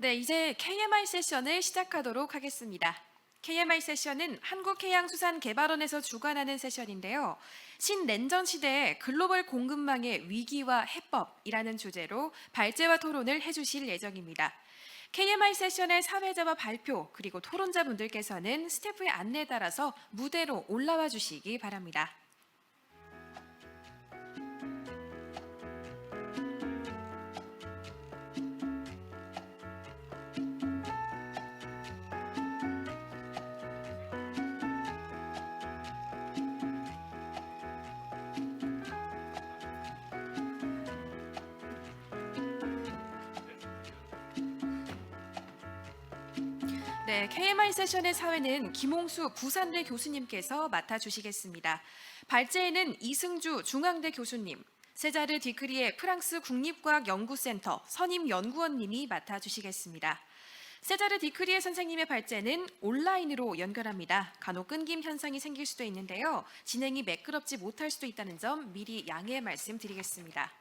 네, 이제 KMI 세션을 시작하도록 하겠습니다. KMI 세션은 한국해양수산개발원에서 주관하는 세션인데요. 신냉전 시대의 글로벌 공급망의 위기와 해법이라는 주제로 발제와 토론을 해주실 예정입니다. KMI 세션의 사회자와 발표 그리고 토론자분들께서는 스태프의 안내에 따라서 무대로 올라와 주시기 바랍니다. 네, KMI 세션의 사회는 김홍수 부산대 교수님께서 맡아주시겠습니다. 발제에는 이승주 중앙대 교수님, 세자르 디크리의 프랑스 국립과학연구센터 선임연구원님이 맡아주시겠습니다. 세자르 디크리의 선생님의 발제는 온라인으로 연결합니다. 간혹 끊김 현상이 생길 수도 있는데요. 진행이 매끄럽지 못할 수도 있다는 점 미리 양해 말씀드리겠습니다.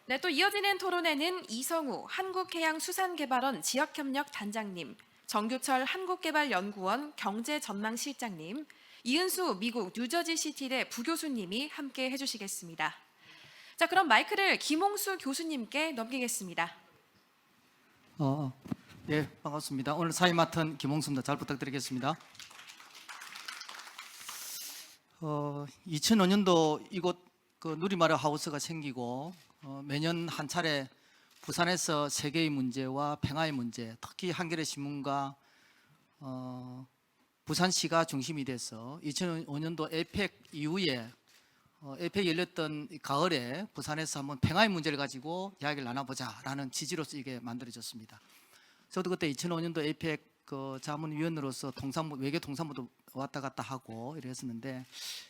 네, 또 이어지는 토론회는 이성우 한국해양수산개발원 지역협력 단장님, 정규철 한국개발연구원 경제전망실장님, 이은수 미국 뉴저지시티대 부교수님이 함께 해주시겠습니다. 자, 그럼 마이크를 김홍수 교수님께 넘기겠습니다. 예, 반갑습니다. 오늘 사회 맡은 김홍수입니다. 잘 부탁드리겠습니다. 2005년도 이곳 누리마을 하우스가 생기고 매년 한 차례 부산에서 세계의 문제와 평화의 문제, 특히 한겨레 신문과 부산시가 중심이 돼서 2005년도 에이펙 이후에 에이펙 열렸던 가을에 부산에서 한번 평화의 문제를 가지고 이야기를 나눠보자라는 취지로서 이게 만들어졌습니다. 저도 그때 2005년도 에이펙 자문위원으로서 외교 통상부도 왔다 갔다 하고 이랬었는데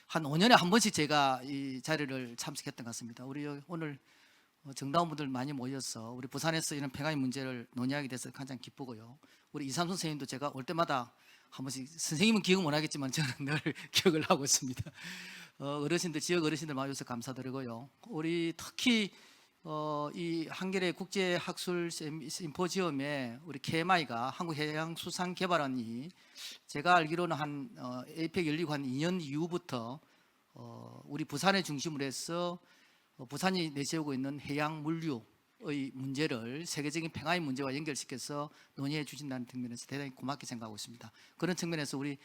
한 5년에 한 번씩 제가 이 자리를 참석했던 것 같습니다. 우리 오늘 정다운분들 많이 모여서 우리 부산에서 이런 평화의 문제를 논의하게 돼서 가장 기쁘고요. 우리 이삼선 선생님도 제가 올 때마다 한 번씩, 선생님은 기억을 못 하겠지만 저는 늘 기억을 하고 있습니다. 어르신들, 지역 어르신들 많이 오셔서 감사드리고요. 우리 특히 이 한겨레 국제학술 심포지엄에 우리 KMI가 한국해양수산개발원이 제가 알기로는 한 에이펙 열리고 한 2년 이후부터 우리 부산을 중심으로 해서 부산이 내세우고 있는 해양 물류의 문제를 세계적인 평화의 문제와 연결시켜서 논의해 주신다는 측면에서 대단히 고맙게 생각하고 있습니다. 그런 측면에서 우리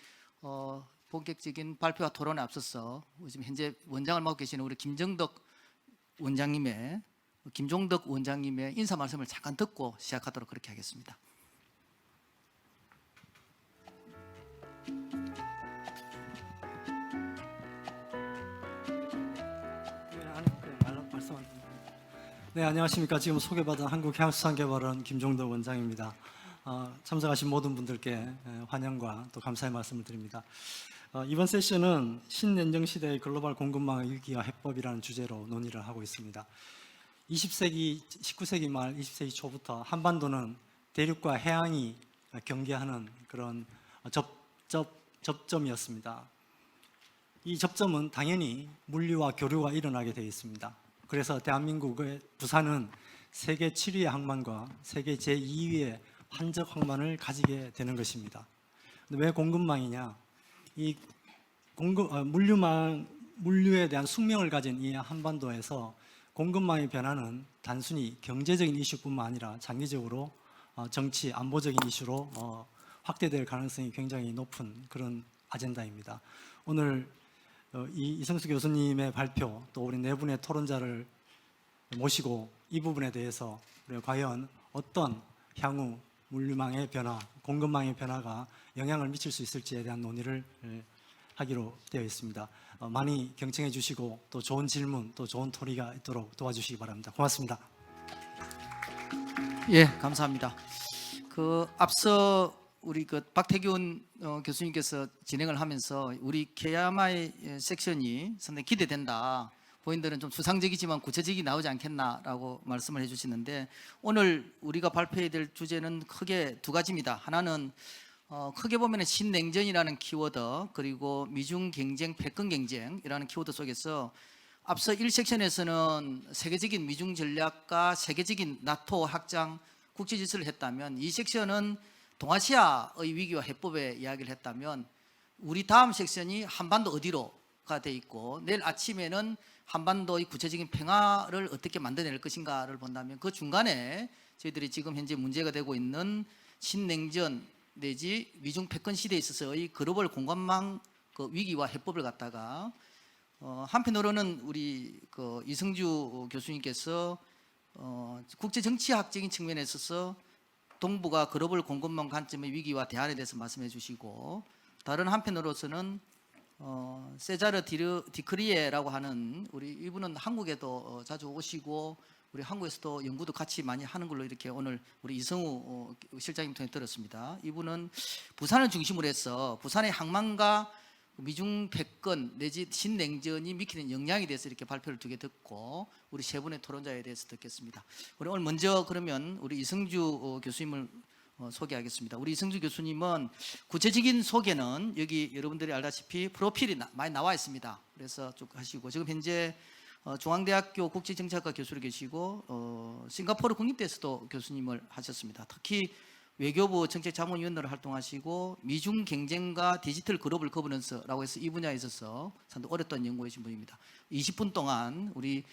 본격적인 발표와 토론에 앞서서 지금 현재 원장을 맡고 계시는 우리 김종덕 원장님의 인사 말씀을 잠깐 듣고 시작하도록 그렇게 하겠습니다. 네, 안녕하십니까. 지금 소개받은 한국해양수산개발원 김종덕 원장입니다. 참석하신 모든 분들께 환영과 또 감사의 말씀을 드립니다. 이번 세션은 신냉전 시대의 글로벌 공급망 위기와 해법이라는 주제로 논의를 하고 있습니다. 19세기 말 20세기 초부터 한반도는 대륙과 해양이 경계하는 그런 접점이었습니다. 이 접점은 당연히 물류와 교류가 일어나게 되어 있습니다. 그래서 대한민국의 부산은 세계 7위의 항만과 세계 제2위의 환적 항만을 가지게 되는 것입니다. 왜 공급망이냐? 이 물류에 대한 숙명을 가진 이 한반도에서 공급망의 변화는 단순히 경제적인 이슈뿐만 아니라 장기적으로 정치, 안보적인 이슈로 확대될 가능성이 굉장히 높은 그런 아젠다입니다. 오늘 이성수 교수님의 발표, 또 우리 네 분의 토론자를 모시고 이 부분에 대해서 과연 어떤 향후 물류망의 변화, 공급망의 변화가 영향을 미칠 수 있을지에 대한 논의를 하기로 되어 있습니다. 많이 경청해 주시고 또 좋은 질문, 또 좋은 토의가 있도록 도와주시기 바랍니다. 고맙습니다. 예, 감사합니다. 앞서 우리 박태균 교수님께서 진행을 하면서 우리 KMI 섹션이 상당히 기대된다. 본인들은 좀 추상적이지만 구체적이 나오지 않겠나라고 말씀을 해주시는데 오늘 우리가 발표해야 될 주제는 크게 두 가지입니다. 하나는 크게 보면 신냉전이라는 키워드 그리고 미중 경쟁, 패권 경쟁이라는 키워드 속에서 앞서 1섹션에서는 세계적인 미중 전략과 세계적인 나토 확장 국제 질서를 했다면, 이 섹션은 동아시아의 위기와 해법에 이야기를 했다면, 우리 다음 섹션이 한반도 어디로가 돼 있고, 내일 아침에는 한반도의 구체적인 평화를 어떻게 만들어낼 것인가를 본다면, 그 중간에 저희들이 지금 현재 문제가 되고 있는 신냉전 내지 미중 패권 시대에 있어서의 글로벌 공간망 그 위기와 해법을 갖다가 한편으로는 우리 그 이승주 교수님께서 국제 정치학적인 측면에 있어서 동북아 글로벌 공급망 관점의 위기와 대안에 대해서 말씀해 주시고, 다른 한편으로서는 세자르 디크리에라고 하는, 우리 이분은 한국에도 자주 오시고 우리 한국에서도 연구도 같이 많이 하는 걸로 이렇게 오늘 우리 이성우 실장님 통해 들었습니다. 이분은 부산을 중심으로 해서 부산의 항만과 미중 패권 내지 신냉전이 미치는 영향에 대해서 이렇게 발표를 두 개 듣고, 우리 세 분의 토론자에 대해서 듣겠습니다. 우리 오늘 먼저 그러면 우리 이승주 교수님을 소개하겠습니다. 우리 이승주 교수님은 구체적인 소개는 여기 여러분들이 알다시피 프로필이 많이 나와 있습니다. 그래서 쭉 하시고, 지금 현재 중앙대학교 국제정치학과 교수로 계시고 싱가포르 국립대에서도 교수님을 하셨습니다. 특히 외교부 정책자문위원으로 활동하시고 미중 경쟁과 디지털 글로벌 거버넌스라고 해서 이 분야에 있어서 상당히 오랫동안 연구하신 분입니다. 20분 동안 우리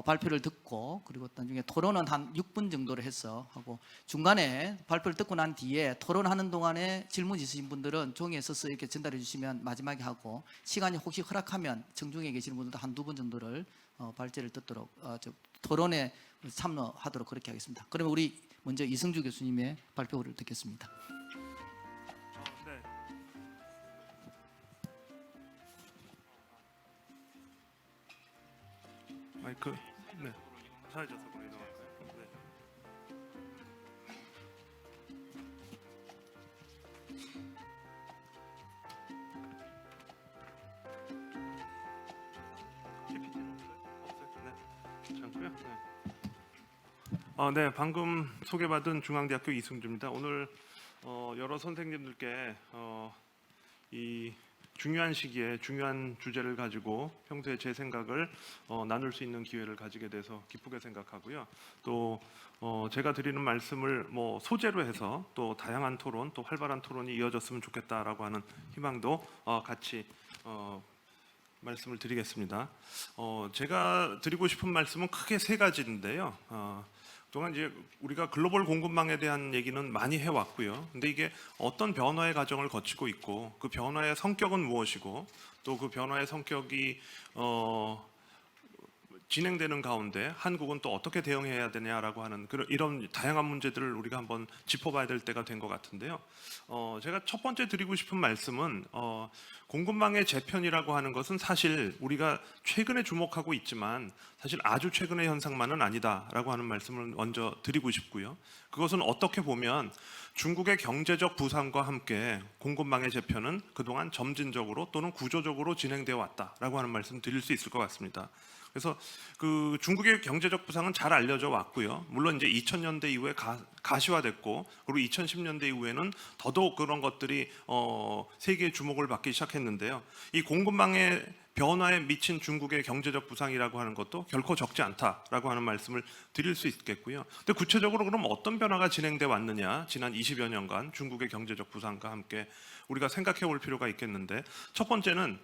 발표를 듣고, 그리고 나중에 토론은 한 6분 정도를 해서 하고, 중간에 발표를 듣고 난 뒤에 토론하는 동안에 질문 있으신 분들은 종이에 써서 이렇게 전달해 주시면 마지막에 하고, 시간이 혹시 허락하면 정중에 계시는 분들도 한 2분 정도를 발제를 듣도록 토론에 참여하도록 그렇게 하겠습니다. 그러면 우리 먼저 이승주 교수님의 발표를 듣겠습니다. 네. 마이크. 네. 사라졌어. 이동할까요? 네. PPT는 없어요? 네. 잠시만요. 네. 네, 방금 소개받은 중앙대학교 이승주입니다. 오늘 여러 선생님들께 이 중요한 시기에 중요한 주제를 가지고 평소에 제 생각을 나눌 수 있는 기회를 가지게 돼서 기쁘게 생각하고요. 또 제가 드리는 말씀을 소재로 해서 또 다양한 토론, 또 활발한 토론이 이어졌으면 좋겠다라고 하는 희망도 같이 말씀을 드리겠습니다. 제가 드리고 싶은 말씀은 크게 세 가지인데요. 그동안 이제 우리가 글로벌 공급망에 대한 얘기는 많이 해왔고요. 근데 이게 어떤 변화의 과정을 거치고 있고, 그 변화의 성격은 무엇이고, 또 그 변화의 성격이 진행되는 가운데 한국은 또 어떻게 대응해야 되냐라고 하는 이런 다양한 문제들을 우리가 한번 짚어봐야 될 때가 된 것 같은데요. 제가 첫 번째 드리고 싶은 말씀은 공급망의 재편이라고 하는 것은 사실 우리가 최근에 주목하고 있지만 사실 아주 최근의 현상만은 아니다라고 하는 말씀을 먼저 드리고 싶고요. 그것은 어떻게 보면 중국의 경제적 부상과 함께 공급망의 재편은 그동안 점진적으로 또는 구조적으로 진행되어 왔다라고 하는 말씀 드릴 수 있을 것 같습니다. 그래서 그 중국의 경제적 부상은 잘 알려져 왔고요. 물론 이제 2000년대 이후에 가시화됐고, 그리고 2010년대 이후에는 더더욱 그런 것들이 세계의 주목을 받기 시작했는데요. 이 공급망의 변화에 미친 중국의 경제적 부상이라고 하는 것도 결코 적지 않다라고 하는 말씀을 드릴 수 있겠고요. 근데 구체적으로 그럼 어떤 변화가 진행돼 왔느냐, 지난 20여 년간 중국의 경제적 부상과 함께 우리가 생각해 볼 필요가 있겠는데, 첫 번째는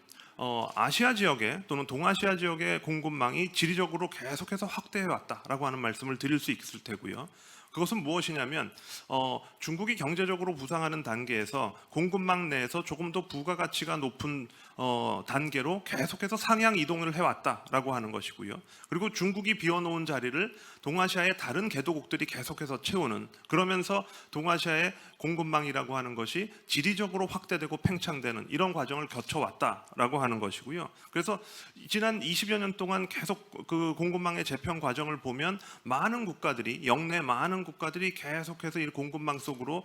아시아 지역에 또는 동아시아 지역의 공급망이 지리적으로 계속해서 확대해 왔다라고 하는 말씀을 드릴 수 있을 테고요. 그것은 무엇이냐면 중국이 경제적으로 부상하는 단계에서 공급망 내에서 조금 더 부가가치가 높은 단계로 계속해서 상향 이동을 해왔다라고 하는 것이고요. 그리고 중국이 비워놓은 자리를 동아시아의 다른 개도국들이 계속해서 채우는, 그러면서 동아시아의 공급망이라고 하는 것이 지리적으로 확대되고 팽창되는 이런 과정을 거쳐왔다라고 하는 것이고요. 그래서 지난 20여 년 동안 계속 그 공급망의 재편 과정을 보면 많은 국가들이, 역내 많은 국가들이 계속해서 이 공급망 속으로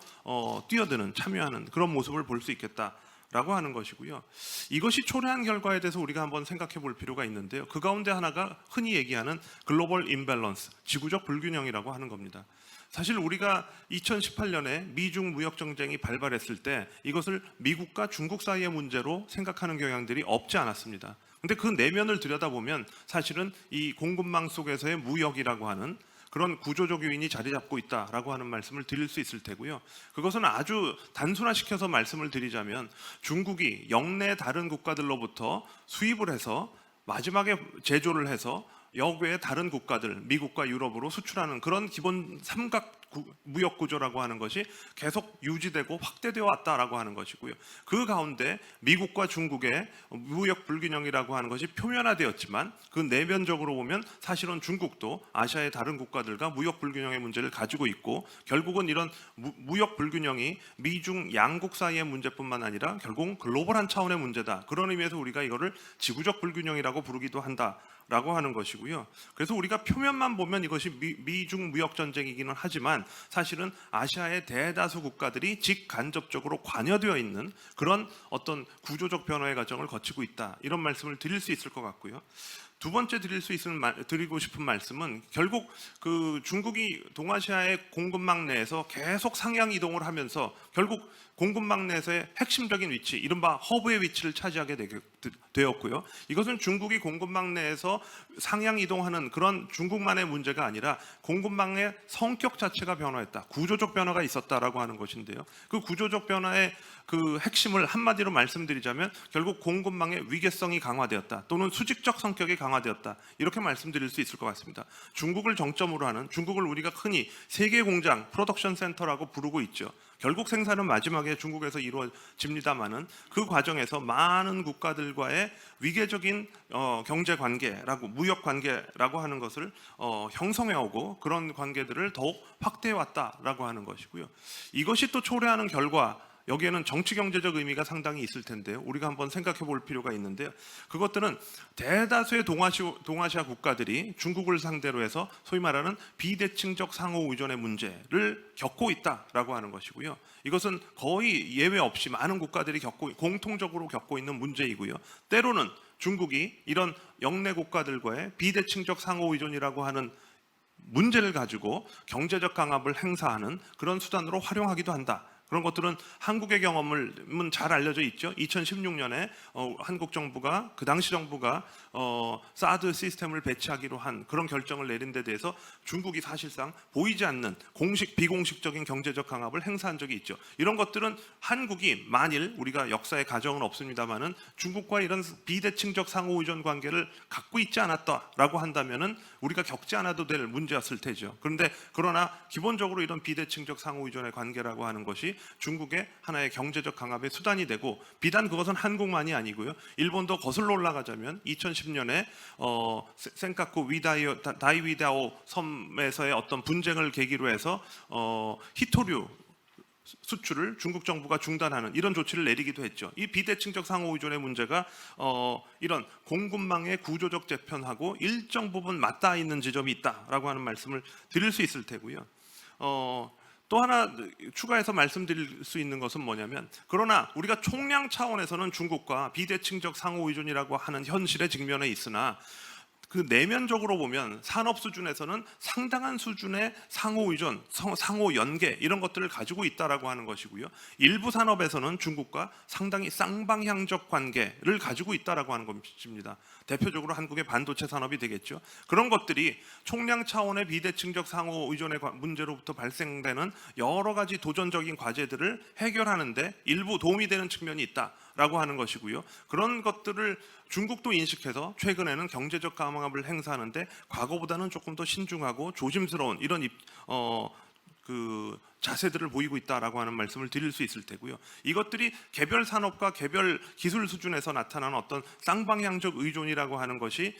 뛰어드는, 참여하는 그런 모습을 볼 수 있겠다라고 하는 것이고요. 이것이 초래한 결과에 대해서 우리가 한번 생각해 볼 필요가 있는데요. 그 가운데 하나가 흔히 얘기하는 글로벌 임밸런스, 지구적 불균형이라고 하는 겁니다. 사실 우리가 2018년에 미중 무역 정쟁이 발발했을 때 이것을 미국과 중국 사이의 문제로 생각하는 경향들이 없지 않았습니다. 근데 그 내면을 들여다보면 사실은 이 공급망 속에서의 무역이라고 하는 그런 구조적 요인이 자리 잡고 있다라고 하는 말씀을 드릴 수 있을 테고요. 그것은 아주 단순화시켜서 말씀을 드리자면 중국이 영내 다른 국가들로부터 수입을 해서 마지막에 제조를 해서 여외의 다른 국가들, 미국과 유럽으로 수출하는 그런 기본 삼각 무역 구조라고 하는 것이 계속 유지되고 확대되어 왔다라고 하는 것이고요. 그 가운데 미국과 중국의 무역 불균형이라고 하는 것이 표면화되었지만 그 내면적으로 보면 사실은 중국도 아시아의 다른 국가들과 무역 불균형의 문제를 가지고 있고, 결국은 이런 무역 불균형이 미중 양국 사이의 문제뿐만 아니라 결국은 글로벌한 차원의 문제다. 그런 의미에서 우리가 이거를 지구적 불균형이라고 부르기도 한다. 라고 하는 것이고요. 그래서 우리가 표면만 보면 이것이 미중 무역 전쟁이기는 하지만 사실은 아시아의 대다수 국가들이 직간접적으로 관여되어 있는 그런 어떤 구조적 변화의 과정을 거치고 있다. 이런 말씀을 드릴 수 있을 것 같고요. 두 번째 드리고 싶은 말씀은 결국 그 중국이 동아시아의 공급망 내에서 계속 상향 이동을 하면서 결국 공급망 내에서의 핵심적인 위치, 이른바 허브의 위치를 차지하게 되었고요. 이것은 중국이 공급망 내에서 상향 이동하는 그런 중국만의 문제가 아니라 공급망의 성격 자체가 변화했다. 구조적 변화가 있었다라고 하는 것인데요. 그 구조적 변화의 그 핵심을 한마디로 말씀드리자면 결국 공급망의 위계성이 강화되었다. 또는 수직적 성격이 강화되었다. 이렇게 말씀드릴 수 있을 것 같습니다. 중국을 정점으로 하는, 중국을 우리가 흔히 세계 공장, 프로덕션 센터라고 부르고 있죠. 결국 생산은 마지막에 중국에서 이루어집니다마는 그 과정에서 많은 국가들과의 위계적인 경제 관계라고, 무역 관계라고 하는 것을 형성해 오고 그런 관계들을 더욱 확대해 왔다라고 하는 것이고요. 이것이 또 초래하는 결과, 여기에는 정치 경제적 의미가 상당히 있을 텐데요. 우리가 한번 생각해 볼 필요가 있는데요. 그것들은 대다수의 동아시아 국가들이 중국을 상대로 해서 소위 말하는 비대칭적 상호 의존의 문제를 겪고 있다라고 하는 것이고요. 이것은 거의 예외 없이 많은 국가들이 공통적으로 겪고 있는 문제이고요. 때로는 중국이 이런 영내 국가들과의 비대칭적 상호 의존이라고 하는 문제를 가지고 경제적 강압을 행사하는 그런 수단으로 활용하기도 한다. 그런 것들은 한국의 경험은 잘 알려져 있죠. 2016년에 한국 정부가, 그 당시 정부가 사드 시스템을 배치하기로 한 그런 결정을 내린 데 대해서 중국이 사실상 보이지 않는 비공식적인 경제적 강압을 행사한 적이 있죠. 이런 것들은 한국이 만일, 우리가 역사의 가정은 없습니다만은 중국과 이런 비대칭적 상호 의존 관계를 갖고 있지 않았다라고 한다면은 우리가 겪지 않아도 될 문제였을 테죠. 그러나 기본적으로 이런 비대칭적 상호 의존의 관계라고 하는 것이 중국의 하나의 경제적 강압의 수단이 되고, 비단 그것은 한국만이 아니고요. 일본도 거슬러 올라가자면 2010년에 센카쿠 다이위다오 섬에서의 어떤 분쟁을 계기로 해서 히토류 수출을 중국 정부가 중단하는 이런 조치를 내리기도 했죠. 이 비대칭적 상호 의존의 문제가 이런 공급망의 구조적 재편하고 일정 부분 맞닿아 있는 지점이 있다라고 하는 말씀을 드릴 수 있을 테고요. 또 하나 추가해서 말씀드릴 수 있는 것은 뭐냐면, 그러나 우리가 총량 차원에서는 중국과 비대칭적 상호 의존이라고 하는 현실에 직면해 있으나 그 내면적으로 보면 산업 수준에서는 상당한 수준의 상호 의존, 상호 연계 이런 것들을 가지고 있다라고 하는 것이고요. 일부 산업에서는 중국과 상당히 쌍방향적 관계를 가지고 있다라고 하는 것입니다. 대표적으로 한국의 반도체 산업이 되겠죠. 그런 것들이 총량 차원의 비대칭적 상호 의존의 문제로부터 발생되는 여러 가지 도전적인 과제들을 해결하는데 일부 도움이 되는 측면이 있다라고 하는 것이고요. 그런 것들을 중국도 인식해서 최근에는 경제적 강압을 행사하는데 과거보다는 조금 더 신중하고 조심스러운 이런 자세들을 보이고 있다라고 하는 말씀을 드릴 수 있을 테고요. 이것들이 개별 산업과 개별 기술 수준에서 나타나는 어떤 쌍방향적 의존이라고 하는 것이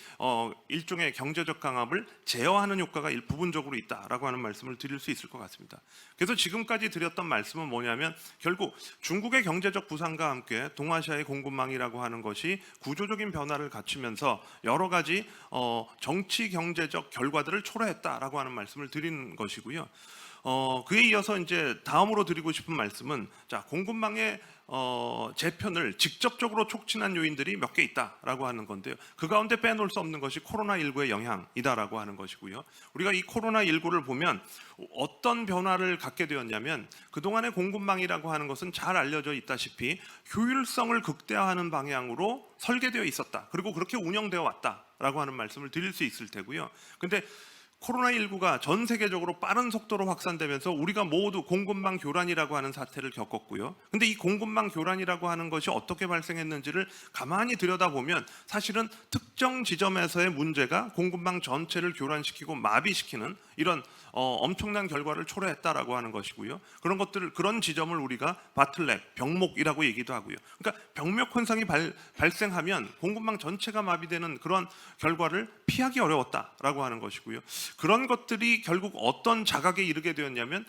일종의 경제적 강압을 제어하는 효과가 부분적으로 있다라고 하는 말씀을 드릴 수 있을 것 같습니다. 그래서 지금까지 드렸던 말씀은 뭐냐면, 결국 중국의 경제적 부상과 함께 동아시아의 공급망이라고 하는 것이 구조적인 변화를 갖추면서 여러 가지 정치 경제적 결과들을 초래했다라고 하는 말씀을 드리는 것이고요. 그에 이어서 이제 다음으로 드리고 싶은 말씀은, 공급망의 재편을 직접적으로 촉진한 요인들이 몇 개 있다라고 하는 건데요. 그 가운데 빼놓을 수 없는 것이 코로나19의 영향이다라고 하는 것이고요. 우리가 이 코로나19를 보면 어떤 변화를 갖게 되었냐면, 그동안의 공급망이라고 하는 것은 잘 알려져 있다시피 효율성을 극대화하는 방향으로 설계되어 있었다. 그리고 그렇게 운영되어 왔다라고 하는 말씀을 드릴 수 있을 테고요. 근데 코로나19가 전 세계적으로 빠른 속도로 확산되면서 우리가 모두 공급망 교란이라고 하는 사태를 겪었고요. 근데 이 공급망 교란이라고 하는 것이 어떻게 발생했는지를 가만히 들여다보면 사실은 특정 지점에서의 문제가 공급망 전체를 교란시키고 마비시키는 이런 엄청난 결과를 초래했다라고 하는 것이고요. 그런 지점을 우리가 바틀렉, 병목이라고 얘기도 하고요. 그러니까 병목 현상이 발생하면 공급망 전체가 마비되는 그런 결과를 피하기 어려웠다라고 하는 것이고요. 그런 것들이 결국 어떤 자각에 이르게 되었냐면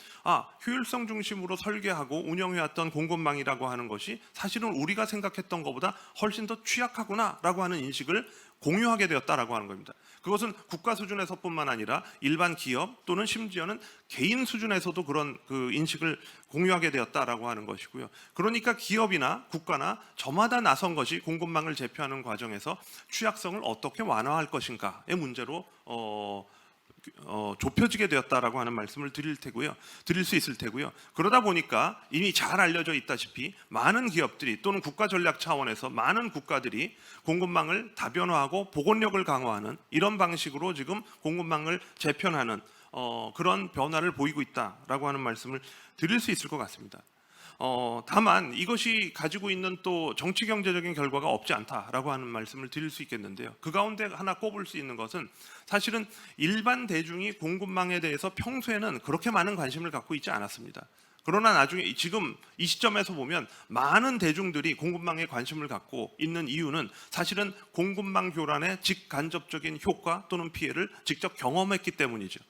효율성 중심으로 설계하고 운영해왔던 공급망이라고 하는 것이 사실은 우리가 생각했던 것보다 훨씬 더 취약하구나라고 하는 인식을 공유하게 되었다라고 하는 겁니다. 그것은 국가 수준에서뿐만 아니라 일반 기업 또는 심지어는 개인 수준에서도 그런 그 인식을 공유하게 되었다라고 하는 것이고요. 그러니까 기업이나 국가나 저마다 나선 것이 공급망을 제표하는 과정에서 취약성을 어떻게 완화할 것인가의 문제로 좁혀지게 되었다라고 하는 말씀을 드릴 수 있을 테고요. 그러다 보니까 이미 잘 알려져 있다시피 많은 기업들이 또는 국가 전략 차원에서 많은 국가들이 공급망을 다변화하고 복원력을 강화하는 이런 방식으로 지금 공급망을 재편하는 그런 변화를 보이고 있다라고 하는 말씀을 드릴 수 있을 것 같습니다. 다만 이것이 가지고 있는 또 정치 경제적인 결과가 없지 않다라고 하는 말씀을 드릴 수 있겠는데요. 그 가운데 하나 꼽을 수 있는 것은 사실은 일반 대중이 공급망에 대해서 평소에는 그렇게 많은 관심을 갖고 있지 않았습니다. 그러나 나중에 지금 이 시점에서 보면 많은 대중들이 공급망에 관심을 갖고 있는 이유는 사실은 공급망 교란의 직간접적인 효과 또는 피해를 직접 경험했기 때문이죠.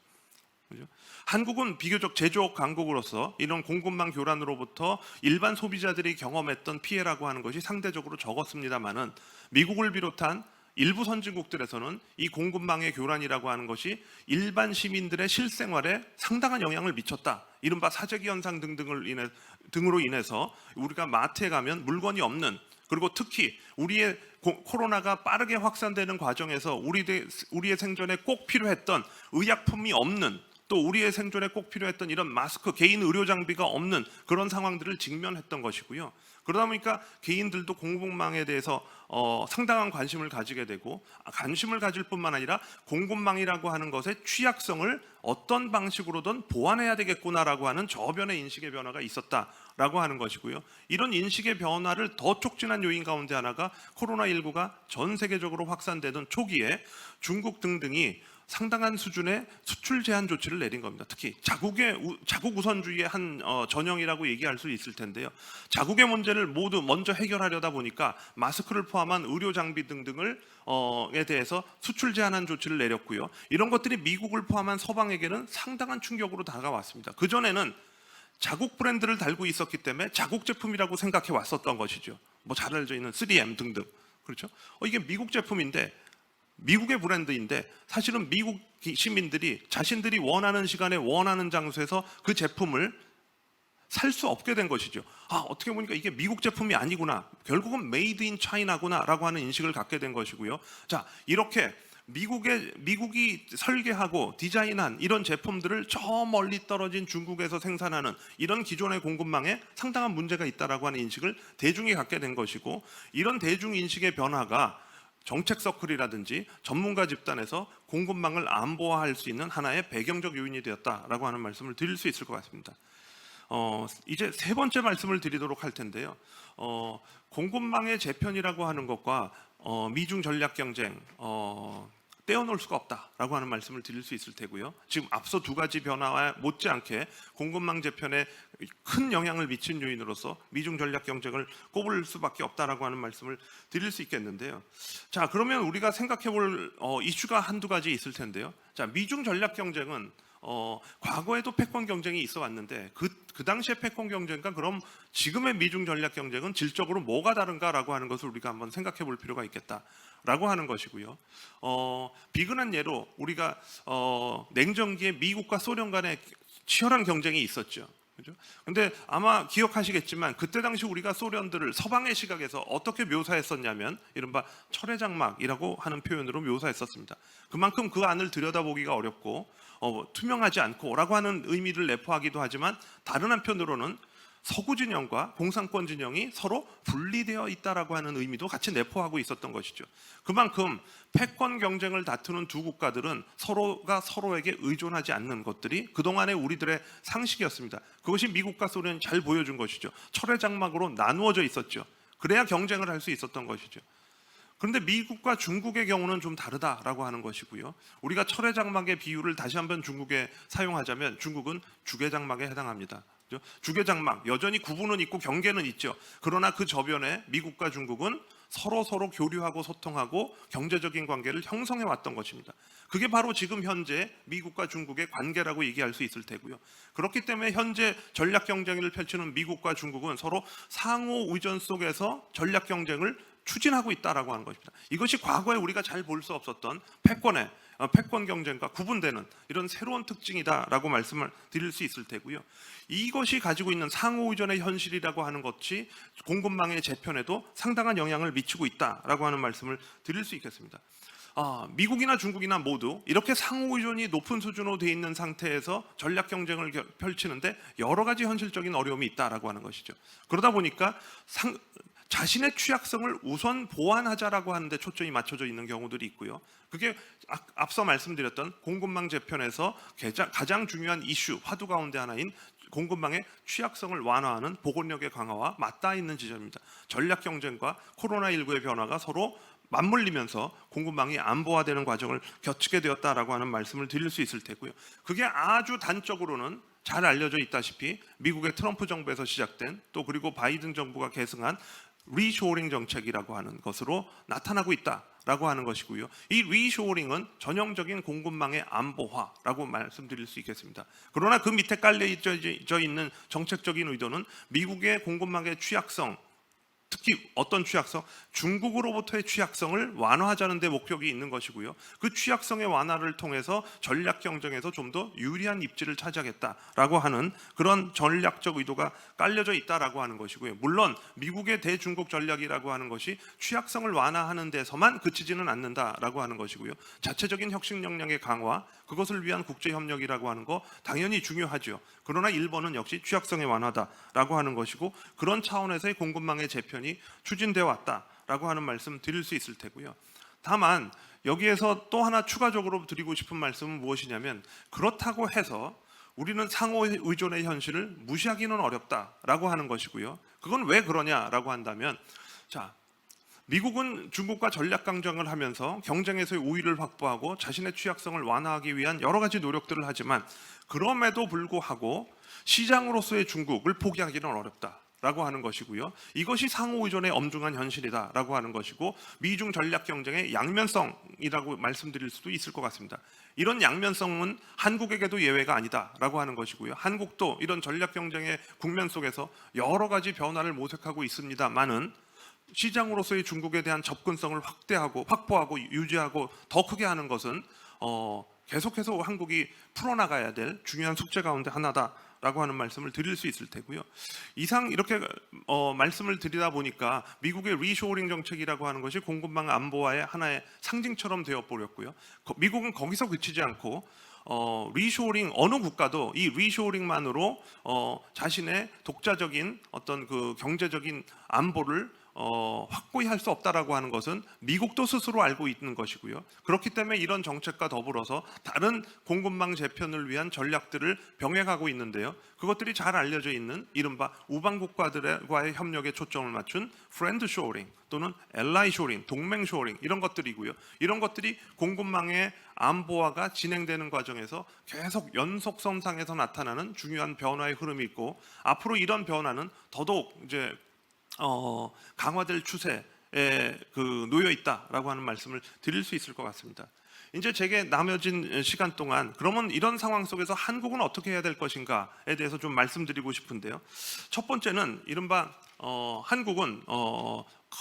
그렇죠? 한국은 비교적 제조업 강국으로서 이런 공급망 교란으로부터 일반 소비자들이 경험했던 피해라고 하는 것이 상대적으로 적었습니다만은 미국을 비롯한 일부 선진국들에서는 이 공급망의 교란이라고 하는 것이 일반 시민들의 실생활에 상당한 영향을 미쳤다. 이른바 사재기 현상 등으로 인해서 우리가 마트에 가면 물건이 없는, 그리고 특히 우리의 코로나가 빠르게 확산되는 과정에서 우리의 생존에 꼭 필요했던 의약품이 없는, 또 우리의 생존에 꼭 필요했던 이런 마스크, 개인 의료 장비가 없는 그런 상황들을 직면했던 것이고요. 그러다 보니까 개인들도 공급망에 대해서 상당한 관심을 가지게 되고, 관심을 가질 뿐만 아니라 공급망이라고 하는 것의 취약성을 어떤 방식으로든 보완해야 되겠구나라고 하는 저변의 인식의 변화가 있었다라고 하는 것이고요. 이런 인식의 변화를 더 촉진한 요인 가운데 하나가 코로나19가 전 세계적으로 확산되던 초기에 중국 등등이 상당한 수준의 수출 제한 조치를 내린 겁니다. 특히 자국 우선주의의 한 전형이라고 얘기할 수 있을 텐데요. 자국의 문제를 모두 먼저 해결하려다 보니까 마스크를 포함한 의료 장비 등등에 대해서 수출 제한한 조치를 내렸고요. 이런 것들이 미국을 포함한 서방에게는 상당한 충격으로 다가왔습니다. 그 전에는 자국 브랜드를 달고 있었기 때문에 자국 제품이라고 생각해 왔었던 것이죠. 뭐 잘 알려져 있는 3M 등등. 그렇죠? 이게 미국 제품인데, 미국의 브랜드인데 사실은 미국 시민들이 자신들이 원하는 시간에 원하는 장소에서 그 제품을 살 수 없게 된 것이죠. 어떻게 보니까 이게 미국 제품이 아니구나, 결국은 메이드 인 차이나구나라고 하는 인식을 갖게 된 것이고요. 자, 이렇게 미국이 설계하고 디자인한 이런 제품들을 저 멀리 떨어진 중국에서 생산하는 이런 기존의 공급망에 상당한 문제가 있다라고 하는 인식을 대중이 갖게 된 것이고, 이런 대중 인식의 변화가 정책 서클이라든지 전문가 집단에서 공급망을 안보화할 수 있는 하나의 배경적 요인이 되었다라고 하는 말씀을 드릴 수 있을 것 같습니다. 이제 세 번째 말씀을 드리도록 할 텐데요. 공급망의 재편이라고 하는 것과 미중 전략 경쟁 떼어놓을 수가 없다라고 하는 말씀을 드릴 수 있을 테고요. 지금 앞서 두 가지 변화와 못지않게 공급망 재편에 큰 영향을 미친 요인으로서 미중 전략 경쟁을 꼽을 수밖에 없다라고 하는 말씀을 드릴 수 있겠는데요. 자, 그러면 우리가 생각해볼 이슈가 한두 가지 있을 텐데요. 자, 미중 전략 경쟁은 과거에도 패권 경쟁이 있어 왔는데 그 당시의 패권 경쟁과 그럼 지금의 미중 전략 경쟁은 질적으로 뭐가 다른가라고 하는 것을 우리가 한번 생각해 볼 필요가 있겠다라고 하는 것이고요. 비근한 예로 우리가 냉전기에 미국과 소련 간의 치열한 경쟁이 있었죠. 그죠? 근데 아마 기억하시겠지만 그때 당시 우리가 소련들을 서방의 시각에서 어떻게 묘사했었냐면 이른바 철의 장막이라고 하는 표현으로 묘사했었습니다. 그만큼 그 안을 들여다보기가 어렵고 투명하지 않고라고 하는 의미를 내포하기도 하지만, 다른 한편으로는 서구 진영과 공산권 진영이 서로 분리되어 있다라고 하는 의미도 같이 내포하고 있었던 것이죠. 그만큼 패권 경쟁을 다투는 두 국가들은 서로가 서로에게 의존하지 않는 것들이 그동안의 우리들의 상식이었습니다. 그것이 미국과 소련이 잘 보여준 것이죠. 철의 장막으로 나누어져 있었죠. 그래야 경쟁을 할 수 있었던 것이죠. 그런데 미국과 중국의 경우는 좀 다르다라고 하는 것이고요. 우리가 철의 장막의 비유를 다시 한번 중국에 사용하자면 중국은 주계 장막에 해당합니다. 주계 장막, 여전히 구분은 있고 경계는 있죠. 그러나 그 저변에 미국과 중국은 서로 교류하고 소통하고 경제적인 관계를 형성해 왔던 것입니다. 그게 바로 지금 현재 미국과 중국의 관계라고 얘기할 수 있을 테고요. 그렇기 때문에 현재 전략 경쟁을 펼치는 미국과 중국은 서로 상호 의존 속에서 전략 경쟁을 추진하고 있다라고 하는 것입니다. 이것이 과거에 우리가 잘 볼 수 없었던 패권 경쟁과 구분되는 이런 새로운 특징이다라고 말씀을 드릴 수 있을 테고요. 이것이 가지고 있는 상호 의존의 현실이라고 하는 것이 공급망의 재편에도 상당한 영향을 미치고 있다라고 하는 말씀을 드릴 수 있겠습니다. 미국이나 중국이나 모두 이렇게 상호 의존이 높은 수준으로 되어 있는 상태에서 전략 경쟁을 펼치는데 여러 가지 현실적인 어려움이 있다라고 하는 것이죠. 그러다 보니까 자신의 취약성을 우선 보완하자라고 하는데 초점이 맞춰져 있는 경우들이 있고요. 그게 앞서 말씀드렸던 공급망 재편에서 가장 중요한 이슈, 화두 가운데 하나인 공급망의 취약성을 완화하는 보건력의 강화와 맞닿아 있는 지점입니다. 전략 경쟁과 코로나19의 변화가 서로 맞물리면서 공급망이 안보화되는 과정을 거치게 되었다라고 하는 말씀을 드릴 수 있을 테고요. 그게 아주 단적으로는 잘 알려져 있다시피 미국의 트럼프 정부에서 시작된 또 그리고 바이든 정부가 계승한 리쇼어링 정책이라고 하는 것으로 나타나고 있다라고 하는 것이고요. 이 리쇼어링은 전형적인 공급망의 안보화라고 말씀드릴 수 있겠습니다. 그러나 그 밑에 깔려져 있는 정책적인 의도는 미국의 공급망의 취약성, 특히 어떤 취약성? 중국으로부터의 취약성을 완화하자는 데 목적이 있는 것이고요. 그 취약성의 완화를 통해서 전략 경쟁에서 좀 더 유리한 입지를 차지하겠다라고 하는 그런 전략적 의도가 깔려져 있다라고 하는 것이고요. 물론 미국의 대중국 전략이라고 하는 것이 취약성을 완화하는 데서만 그치지는 않는다라고 하는 것이고요. 자체적인 혁신 역량의 강화, 그것을 위한 국제 협력이라고 하는 거 당연히 중요하죠. 그러나 일본은 역시 취약성의 완화다라고 하는 것이고 그런 차원에서의 공급망의 재편이 추진되어 왔다라고 하는 말씀 드릴 수 있을 테고요. 다만 여기에서 또 하나 추가적으로 드리고 싶은 말씀은 무엇이냐면 그렇다고 해서 우리는 상호 의존의 현실을 무시하기는 어렵다라고 하는 것이고요. 그건 왜 그러냐라고 한다면 미국은 중국과 전략 경쟁을 하면서 경쟁에서의 우위를 확보하고 자신의 취약성을 완화하기 위한 여러 가지 노력들을 하지만 그럼에도 불구하고 시장으로서의 중국을 포기하기는 어렵다라고 하는 것이고요. 이것이 상호 의존의 엄중한 현실이다라고 하는 것이고 미중 전략 경쟁의 양면성이라고 말씀드릴 수도 있을 것 같습니다. 이런 양면성은 한국에게도 예외가 아니다라고 하는 것이고요. 한국도 이런 전략 경쟁의 국면 속에서 여러 가지 변화를 모색하고 있습니다만은 시장으로서의 중국에 대한 접근성을 확보하고 유지하고 더 크게 하는 것은 계속해서 한국이 풀어나가야 될 중요한 숙제 가운데 하나다라고 하는 말씀을 드릴 수 있을 테고요. 이상 이렇게 말씀을 드리다 보니까 미국의 리쇼어링 정책이라고 하는 것이 공급망 안보화의 하나의 상징처럼 되어버렸고요. 미국은 거기서 그치지 않고 리쇼어링 어느 국가도 이 리쇼어링만으로 자신의 독자적인 어떤 그 경제적인 안보를 확고히 할 수 없다라고 하는 것은 미국도 스스로 알고 있는 것이고요. 그렇기 때문에 이런 정책과 더불어서 다른 공급망 재편을 위한 전략들을 병행하고 있는데요. 그것들이 잘 알려져 있는 이른바 우방 국가들과의 협력에 초점을 맞춘 프렌드 쇼어링 또는 엘라이 쇼어링, 동맹 쇼어링 이런 것들이고요. 이런 것들이 공급망의 안보화가 진행되는 과정에서 계속 연속선상에서 나타나는 중요한 변화의 흐름이 있고 앞으로 이런 변화는 더더욱 이제 강화될 추세에 놓여 있다라고 하는 말씀을 드릴 수 있을 것 같습니다. 이제 제게 남겨진 시간 동안 그러면 이런 상황 속에서 한국은 어떻게 해야 될 것인가에 대해서 좀 말씀드리고 싶은데요. 첫 번째는 이른바 한국은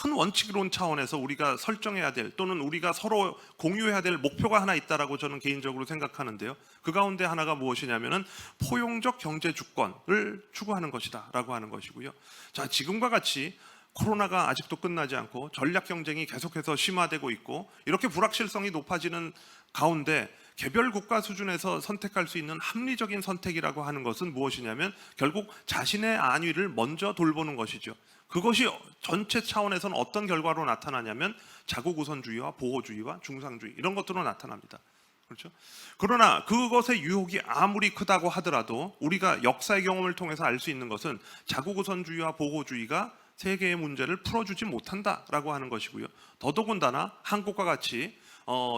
큰 원칙론 차원에서 우리가 설정해야 될 또는 우리가 서로 공유해야 될 목표가 하나 있다라고 저는 개인적으로 생각하는데요. 그 가운데 하나가 무엇이냐면은 포용적 경제 주권을 추구하는 것이다라고 하는 것이고요. 자, 지금과 같이 코로나가 아직도 끝나지 않고 전략 경쟁이 계속해서 심화되고 있고 이렇게 불확실성이 높아지는 가운데 개별 국가 수준에서 선택할 수 있는 합리적인 선택이라고 하는 것은 무엇이냐면 결국 자신의 안위를 먼저 돌보는 것이죠. 그것이 전체 차원에서는 어떤 결과로 나타나냐면 자국 우선주의와 보호주의와 중상주의 이런 것들로 나타납니다. 그렇죠? 그러나 그것의 유혹이 아무리 크다고 하더라도 우리가 역사의 경험을 통해서 알 수 있는 것은 자국 우선주의와 보호주의가 세계의 문제를 풀어주지 못한다라고 하는 것이고요. 더더군다나 한국과 같이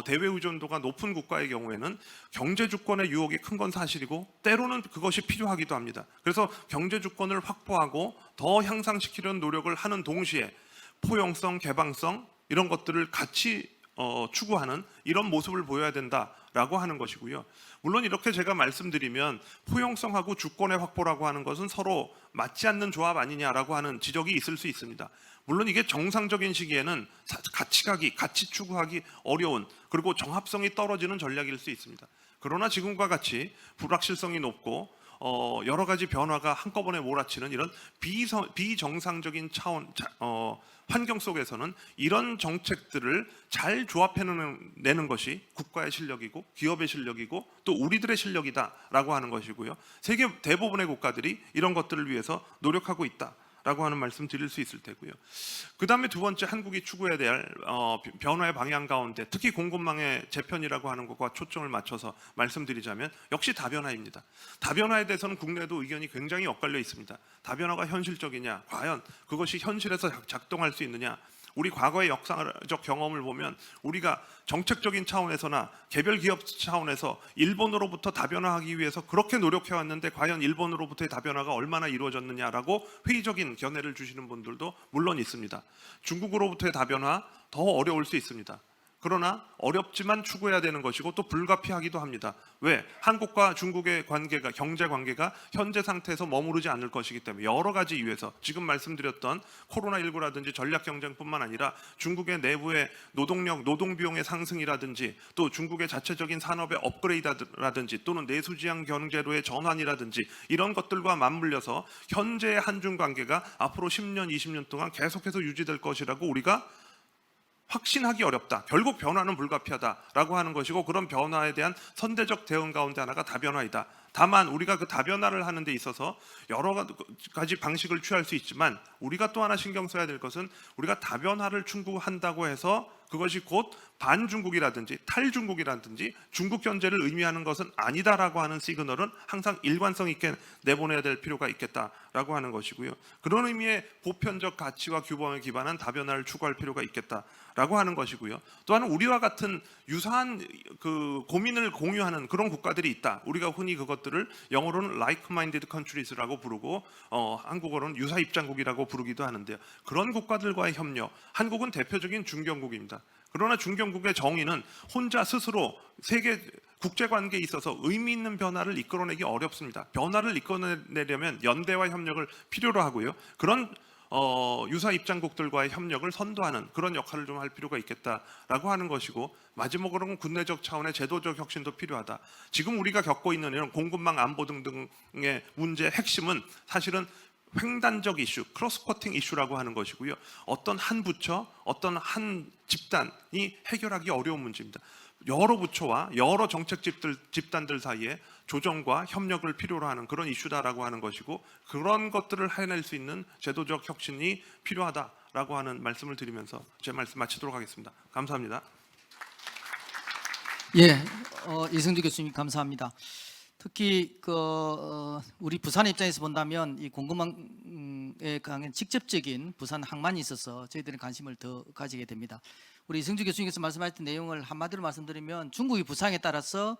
대외 의존도가 높은 국가의 경우에는 경제 주권의 유혹이 큰 건 사실이고 때로는 그것이 필요하기도 합니다. 그래서 경제 주권을 확보하고 더 향상시키려는 노력을 하는 동시에 포용성, 개방성 이런 것들을 같이 추구하는 이런 모습을 보여야 된다라고 하는 것이고요. 물론 이렇게 제가 말씀드리면 포용성하고 주권의 확보라고 하는 것은 서로 맞지 않는 조합 아니냐라고 하는 지적이 있을 수 있습니다. 물론 이게 정상적인 시기에는 같이 추구하기 어려운 그리고 정합성이 떨어지는 전략일 수 있습니다. 그러나 지금과 같이 불확실성이 높고 여러 가지 변화가 한꺼번에 몰아치는 이런 비정상적인 환경 속에서는 이런 정책들을 잘 조합해내는 것이 국가의 실력이고 기업의 실력이고 또 우리들의 실력이다라고 하는 것이고요. 세계 대부분의 국가들이 이런 것들을 위해서 노력하고 있다라고 하는 말씀 드릴 수 있을 테고요. 그 다음에 두 번째 한국이 추구해야 될 변화의 방향 가운데 특히 공급망의 재편이라고 하는 것과 초점을 맞춰서 말씀드리자면 역시 다변화입니다. 다변화에 대해서는 국내에도 의견이 굉장히 엇갈려 있습니다. 다변화가 현실적이냐, 과연 그것이 현실에서 작동할 수 있느냐. 우리 과거의 역사적 경험을 보면 우리가 정책적인 차원에서나 개별 기업 차원에서 일본으로부터 다변화하기 위해서 그렇게 노력해왔는데 과연 일본으로부터의 다변화가 얼마나 이루어졌느냐라고 회의적인 견해를 주시는 분들도 물론 있습니다. 중국으로부터의 다변화 더 어려울 수 있습니다. 그러나 어렵지만 추구해야 되는 것이고 또 불가피하기도 합니다. 왜? 한국과 중국의 관계가 경제 관계가 현재 상태에서 머무르지 않을 것이기 때문에 여러 가지 이유에서 지금 말씀드렸던 코로나19라든지 전략 경쟁뿐만 아니라 중국의 내부의 노동 비용의 상승이라든지 또 중국의 자체적인 산업의 업그레이드라든지 또는 내수지향 경제로의 전환이라든지 이런 것들과 맞물려서 현재의 한중 관계가 앞으로 10년, 20년 동안 계속해서 유지될 것이라고 우리가 확신하기 어렵다. 결국 변화는 불가피하다라고 하는 것이고 그런 변화에 대한 선제적 대응 가운데 하나가 다변화이다. 다만 우리가 그 다변화를 하는 데 있어서 여러 가지 방식을 취할 수 있지만 우리가 또 하나 신경 써야 될 것은 우리가 다변화를 충고한다고 해서 그것이 곧 반중국이라든지 탈중국이라든지 중국 견제를 의미하는 것은 아니다라고 하는 시그널은 항상 일관성 있게 내보내야 될 필요가 있겠다라고 하는 것이고요. 그런 의미의 보편적 가치와 규범에 기반한 다변화를 추구할 필요가 있겠다라고 하는 것이고요. 또한 우리와 같은 유사한 그 고민을 공유하는 그런 국가들이 있다. 우리가 흔히 그것들을 영어로는 like-minded countries라고 부르고 한국어로는 유사 입장국이라고 부르기도 하는데요. 그런 국가들과의 협력, 한국은 대표적인 중견국입니다. 그러나 중견국의 정의는 혼자 스스로 세계 국제관계에 있어서 의미 있는 변화를 이끌어내기 어렵습니다. 변화를 이끌어내려면 연대와 협력을 필요로 하고요. 그런 유사 입장국들과의 협력을 선도하는 그런 역할을 좀 할 필요가 있겠다라고 하는 것이고 마지막으로는 군내적 차원의 제도적 혁신도 필요하다. 지금 우리가 겪고 있는 이런 공급망 안보 등등의 문제의 핵심은 사실은 횡단적 이슈, 크로스커팅 이슈라고 하는 것이고요. 어떤 한 부처, 어떤 한 집단이 해결하기 어려운 문제입니다. 여러 부처와 여러 정책 집단들 사이에 조정과 협력을 필요로 하는 그런 이슈다라고 하는 것이고 그런 것들을 해낼 수 있는 제도적 혁신이 필요하다라고 하는 말씀을 드리면서 제 말씀 마치도록 하겠습니다. 감사합니다. 예, 이승주 교수님 감사합니다. 특히 우리 부산 입장에서 본다면 이 공급망에 관한 직접적인 부산 항만이 있어서 저희들은 관심을 더 가지게 됩니다. 우리 이승주 교수님께서 말씀하셨던 내용을 한마디로 말씀드리면 중국이 부상에 따라서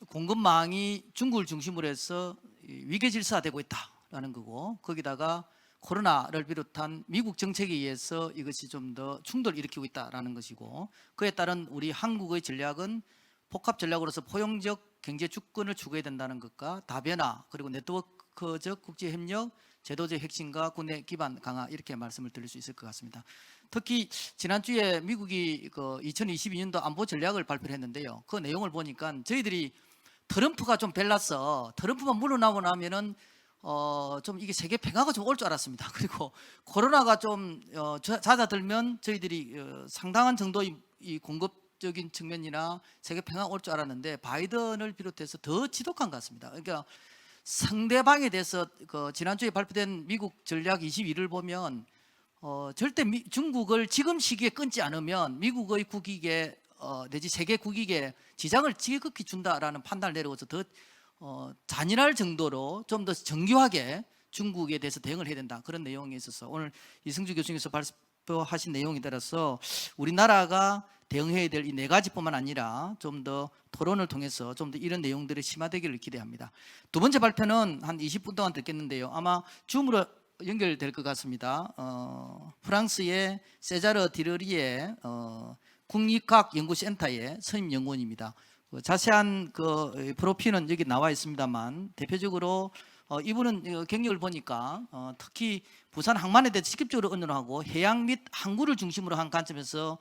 공급망이 중국을 중심으로 해서 위계 질서화되고 있다라는 거고 거기다가 코로나를 비롯한 미국 정책에 의해서 이것이 좀 더 충돌을 일으키고 있다라는 것이고 그에 따른 우리 한국의 전략은 복합 전략으로서 포용적 경제 주권을 추구해야 된다는 것과 다변화 그리고 네트워크적 국제 협력, 제도적 핵심과 군의 기반 강화 이렇게 말씀을 드릴 수 있을 것 같습니다. 특히 지난주에 미국이 2022년도 안보 전략을 발표를 했는데요. 그 내용을 보니까 저희들이 트럼프가 좀 벨라서 트럼프만 물러나고 나면은 좀 이게 세계 평화가 좀 올 줄 알았습니다. 그리고 코로나가 좀 잦아들면 저희들이 상당한 정도의 이 공급 적인 측면이나 세계 평화 올 줄 알았는데 바이든을 비롯해서 더 지독한 것 같습니다. 그러니까 상대방에 대해서 그 지난주에 발표된 미국 전략 22를 보면 절대 중국을 지금 시기에 끊지 않으면 미국의 국익에 내지 세계 국익에 지장을 지극히 준다라는 판단을 내려서 더 잔인할 정도로 좀 더 정교하게 중국에 대해서 대응을 해야 된다. 그런 내용에 있어서 오늘 이승주 교수님께서 발표하신 내용에 따라서 우리나라가 대응해야 될 이 네 가지뿐만 아니라 좀 더 토론을 통해서 좀 더 이런 내용들이 심화되기를 기대합니다. 두 번째 발표는 한 20분 동안 듣겠는데요. 아마 줌으로 연결될 것 같습니다. 프랑스의 세자르 디러리의 국립과학연구센터의 선임 연구원입니다. 자세한 그 프로필은 여기 나와 있습니다만 대표적으로 이분은 경력을 보니까 특히 부산 항만에 대해 직접적으로 의논하고 해양 및 항구를 중심으로 한 관점에서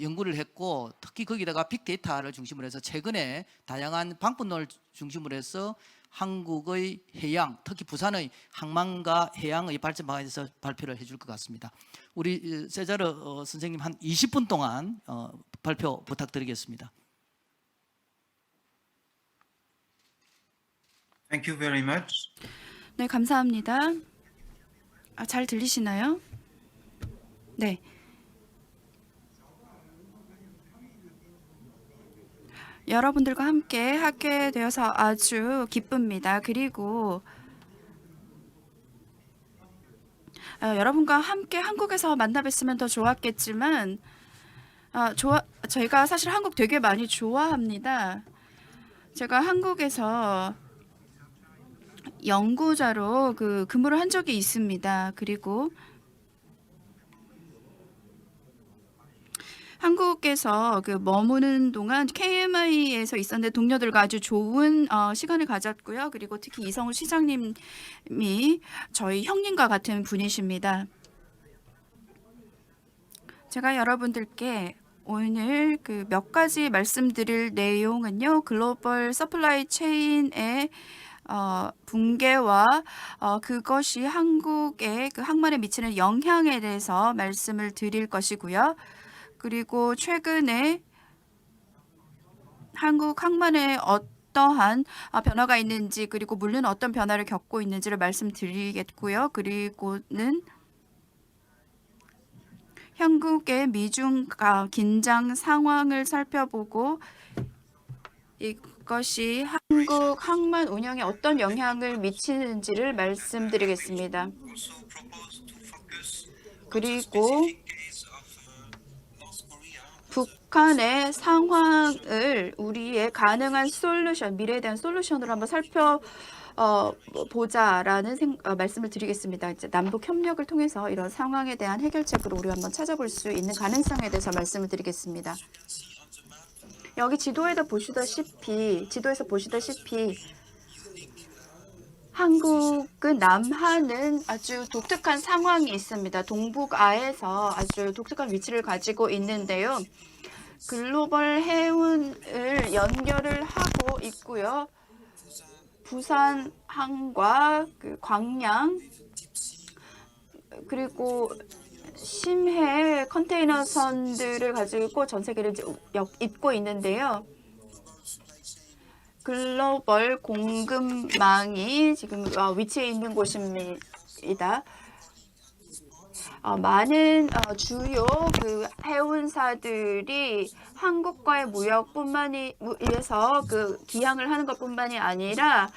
연구를 했고 특히 거기다가 빅데이터를 중심으로 해서 최근에 다양한 방법론을 중심으로 해서 한국의 해양, 특히 부산의 항만과 해양의 발전 방안에 대해서 발표를 해줄 것 같습니다. 우리 세자르 선생님 한 20분 동안 발표 부탁드리겠습니다. Thank you very much. 네, 감사합니다. 잘 들리시나요? 네. 여러분들과 함께 하게 되어서 아주 기쁩니다. 그리고 여러분과 함께 한국에서 만나 뵀으면 더 좋았겠지만 저희가 사실 한국 되게 많이 좋아합니다. 제가 한국에서 연구자로 근무를 한 적이 있습니다. 그리고 한국에서 머무는 동안 KMI에서 있었는데 동료들과 아주 좋은 시간을 가졌고요. 그리고 특히 이성우 시장님이 저희 형님과 같은 분이십니다. 제가 여러분들께 오늘 몇 가지 말씀드릴 내용은요. 글로벌 서플라이 체인의 붕괴와 그것이 한국의 항만에 미치는 영향에 대해서 말씀을 드릴 것이고요. 그리고 최근에 한국 항만에 어떠한 변화가 있는지 그리고 물류는 어떤 변화를 겪고 있는지를 말씀드리겠고요. 그리고는 한국의 미중 긴장 상황을 살펴보고 이것이 한국 항만 운영에 어떤 영향을 미치는지를 말씀드리겠습니다. 그리고 북한의 상황을 우리의 가능한 솔루션, 미래에 대한 솔루션으로 한번 살펴보자라는 말씀을 드리겠습니다. 이제 남북 협력을 통해서 이런 상황에 대한 해결책을 우리 한번 찾아볼 수 있는 가능성에 대해서 말씀을 드리겠습니다. 여기 지도에서 보시다시피 한국은 남한은 아주 독특한 상황이 있습니다. 동북아에서 아주 독특한 위치를 가지고 있는데요. 글로벌 해운을 연결을 하고 있고요. 부산항과 광양 그리고 심해 컨테이너선들을 가지고 전 세계를 잇고 있는데요. 글로벌 공급망이 지금 위치해 있는 곳입니다. 많은 주요 해운사들이 한국과의 무역뿐만이 위해서 기항을 하는 것뿐만이 아니라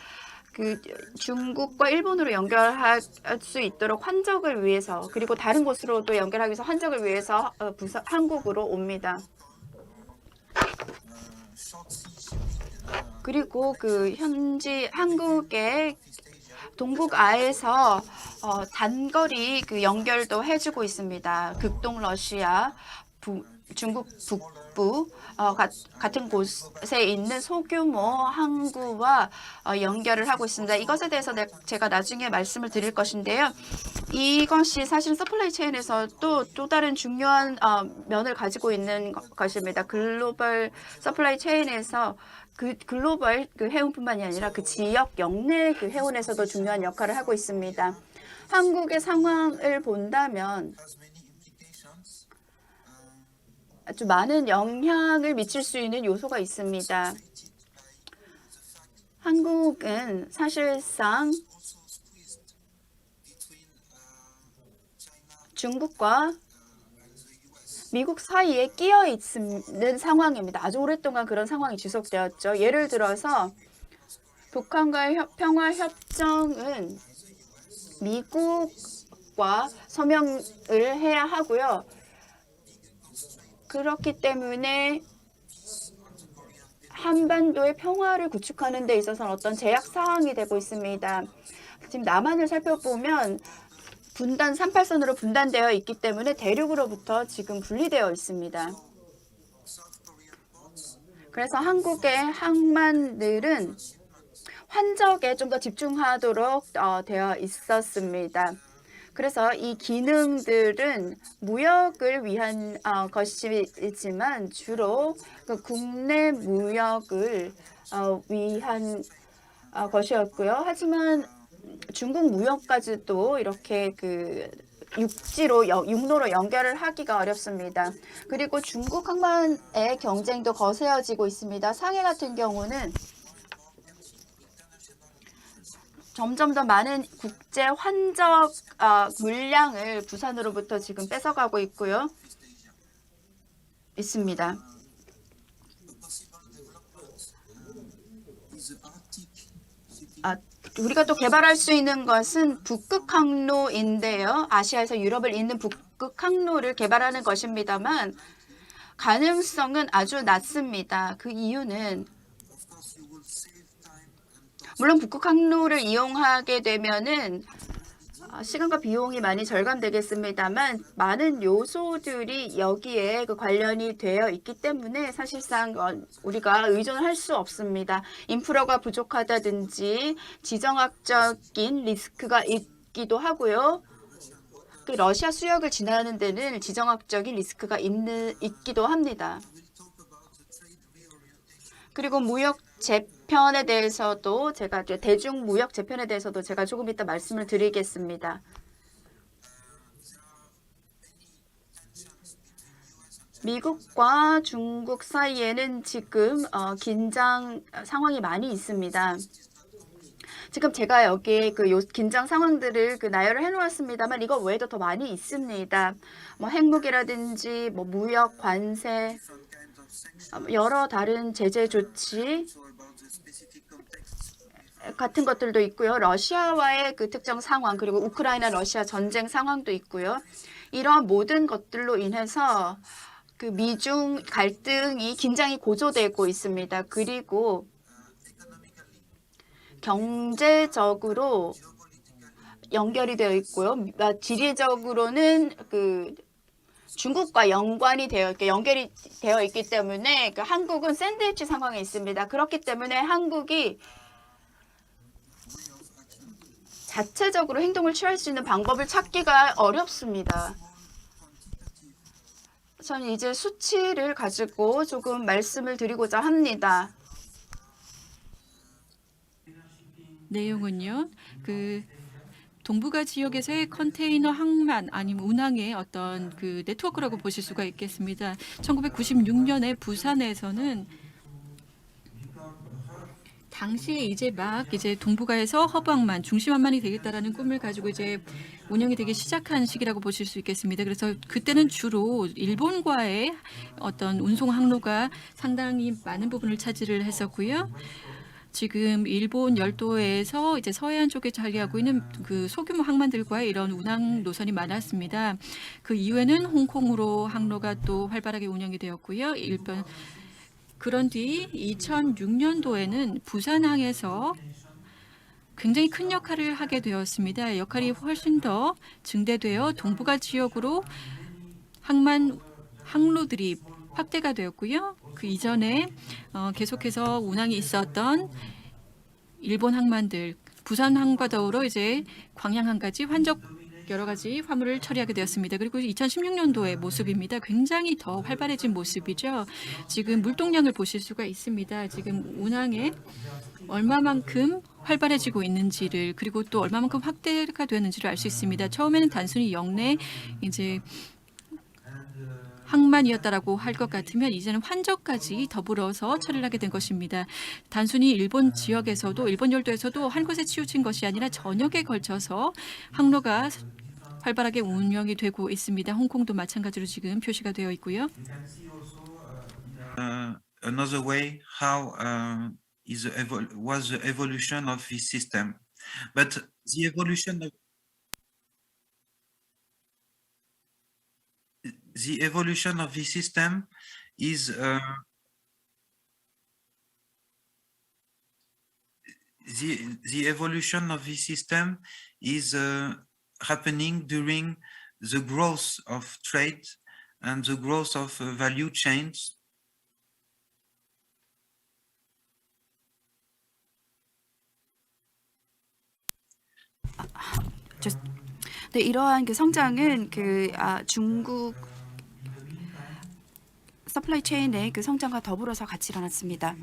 중국과 일본으로 연결할 수 있도록 환적을 위해서 그리고 다른 곳으로도 연결하기 위해서 환적을 위해서 한국으로 옵니다. 그리고 현지 한국의 동북아에서 단거리 연결도 해주고 있습니다. 극동 러시아, 중국 북부 같은 곳에 있는 소규모 항구와 연결을 하고 있습니다. 이것에 대해서 제가 나중에 말씀을 드릴 것인데요. 이것이 사실 서플라이 체인에서 또 다른 중요한 면을 가지고 있는 것입니다. 글로벌 서플라이 체인에서 글로벌 해운뿐만이 아니라 지역 영내 해운에서도 중요한 역할을 하고 있습니다. 한국의 상황을 본다면 아주 많은 영향을 미칠 수 있는 요소가 있습니다. 한국은 사실상 중국과 미국 사이에 끼어 있는 상황입니다. 아주 오랫동안 그런 상황이 지속되었죠. 예를 들어서 북한과의 평화협정은 미국과 서명을 해야 하고요. 그렇기 때문에 한반도의 평화를 구축하는 데 있어서는 어떤 제약 사항이 되고 있습니다. 지금 남한을 살펴보면 38선으로 분단되어 있기 때문에 대륙으로부터 지금 분리되어 있습니다. 그래서 한국의 항만들은 환적에 좀 더 집중하도록 되어 있었습니다. 그래서 이 기능들은 무역을 위한 것이지만 주로 그 국내 무역을 위한 것이었고요. 하지만 중국 무역까지도 이렇게 그 육로로 연결을 하기가 어렵습니다. 그리고 중국 항만의 경쟁도 거세어지고 있습니다. 상해 같은 경우는 점점 더 많은 국제 환적 물량을 부산으로부터 지금 뺏어가고 있습니다. 우리가 또 개발할 수 있는 것은 북극 항로인데요. 아시아에서 유럽을 잇는 북극 항로를 개발하는 것입니다만 가능성은 아주 낮습니다. 그 이유는 물론 북극 항로를 이용하게 되면은 시간과 비용이 많이 절감되겠습니다만 많은 요소들이 여기에 관련이 되어 있기 때문에 사실상 우리가 의존할 수 없습니다. 인프라가 부족하다든지 지정학적인 리스크가 있기도 하고요. 그 러시아 수역을 지나는 데는 지정학적인 리스크가 있기도 합니다. 그리고 무역 재편에 대해서도 제가 대중무역 재편에 대해서도 제가 조금 이따 말씀을 드리겠습니다. 미국과 중국 사이에는 지금 긴장 상황이 많이 있습니다. 지금 제가 여기에 긴장 상황들을 나열을 해놓았습니다만 이거 외에도 더 많이 있습니다. 뭐 핵무기라든지 뭐 무역 관세 여러 다른 제재 조치 같은 것들도 있고요. 러시아와의 그 특정 상황 그리고 우크라이나 러시아 전쟁 상황도 있고요. 이러한 모든 것들로 인해서 그 미중 갈등이 긴장이 고조되고 있습니다. 그리고 경제적으로 연결이 되어 있고요. 지리적으로는 그 중국과 연결이 되어 있기 때문에 한국은 샌드위치 상황에 있습니다. 그렇기 때문에 한국이 자체적으로 행동을 취할 수 있는 방법을 찾기가 어렵습니다. 저는 이제 수치를 가지고 조금 말씀을 드리고자 합니다. 내용은요. 동북아 지역에서의 컨테이너 항만 아니면 운항의 어떤 그 네트워크라고 보실 수가 있겠습니다. 1996년에 부산에서는 당시에 이제 동북아에서 허브항만, 중심항만이 되겠다라는 꿈을 가지고 이제 운영이 되기 시작한 시기라고 보실 수 있겠습니다. 그래서 그때는 주로 일본과의 어떤 운송 항로가 상당히 많은 부분을 차지를 했었고요. 지금 일본 열도에서 이제 서해안 쪽에 자리하고 있는 그 소규모 항만들과의 이런 운항 노선이 많았습니다. 그 이후에는 홍콩으로 항로가 또 활발하게 운영이 되었고요. 그런 뒤 2006년도에는 부산항에서 굉장히 큰 역할을 하게 되었습니다. 역할이 훨씬 더 증대되어 동북아 지역으로 항로들이 확대가 되었고요. 그 이전에 계속해서 운항이 있었던 일본 항만들, 부산항과 더불어 이제 광양항까지 환적 여러 가지 화물을 처리하게 되었습니다. 그리고 2016년도의 모습입니다. 굉장히 더 활발해진 모습이죠. 지금 물동량을 보실 수가 있습니다. 지금 운항에 얼마만큼 활발해지고 있는지를 그리고 또 얼마만큼 확대가 되는지를 알 수 있습니다. 처음에는 단순히 영내 이제 항만이었다라고 할 것 같으면 이제는 환저까지 더불어서 처리를 하게 된 것입니다. 단순히 일본 지역에서도 일본 열도에서도 한 곳에 치우친 것이 아니라 전역에 걸쳐서 항로가 활발하게 운영이 되고 있습니다. 홍콩도 마찬가지로 지금 표시가 되어 있고요. Another way how was the evolution of this system, but the evolution of this system is the evolution of this system is happening during the growth of trade and the growth of value chains. 네, 이러한 그 성장은 중국 서플라이 체인의 그 성장과 더불어서 같이 일어났습니다.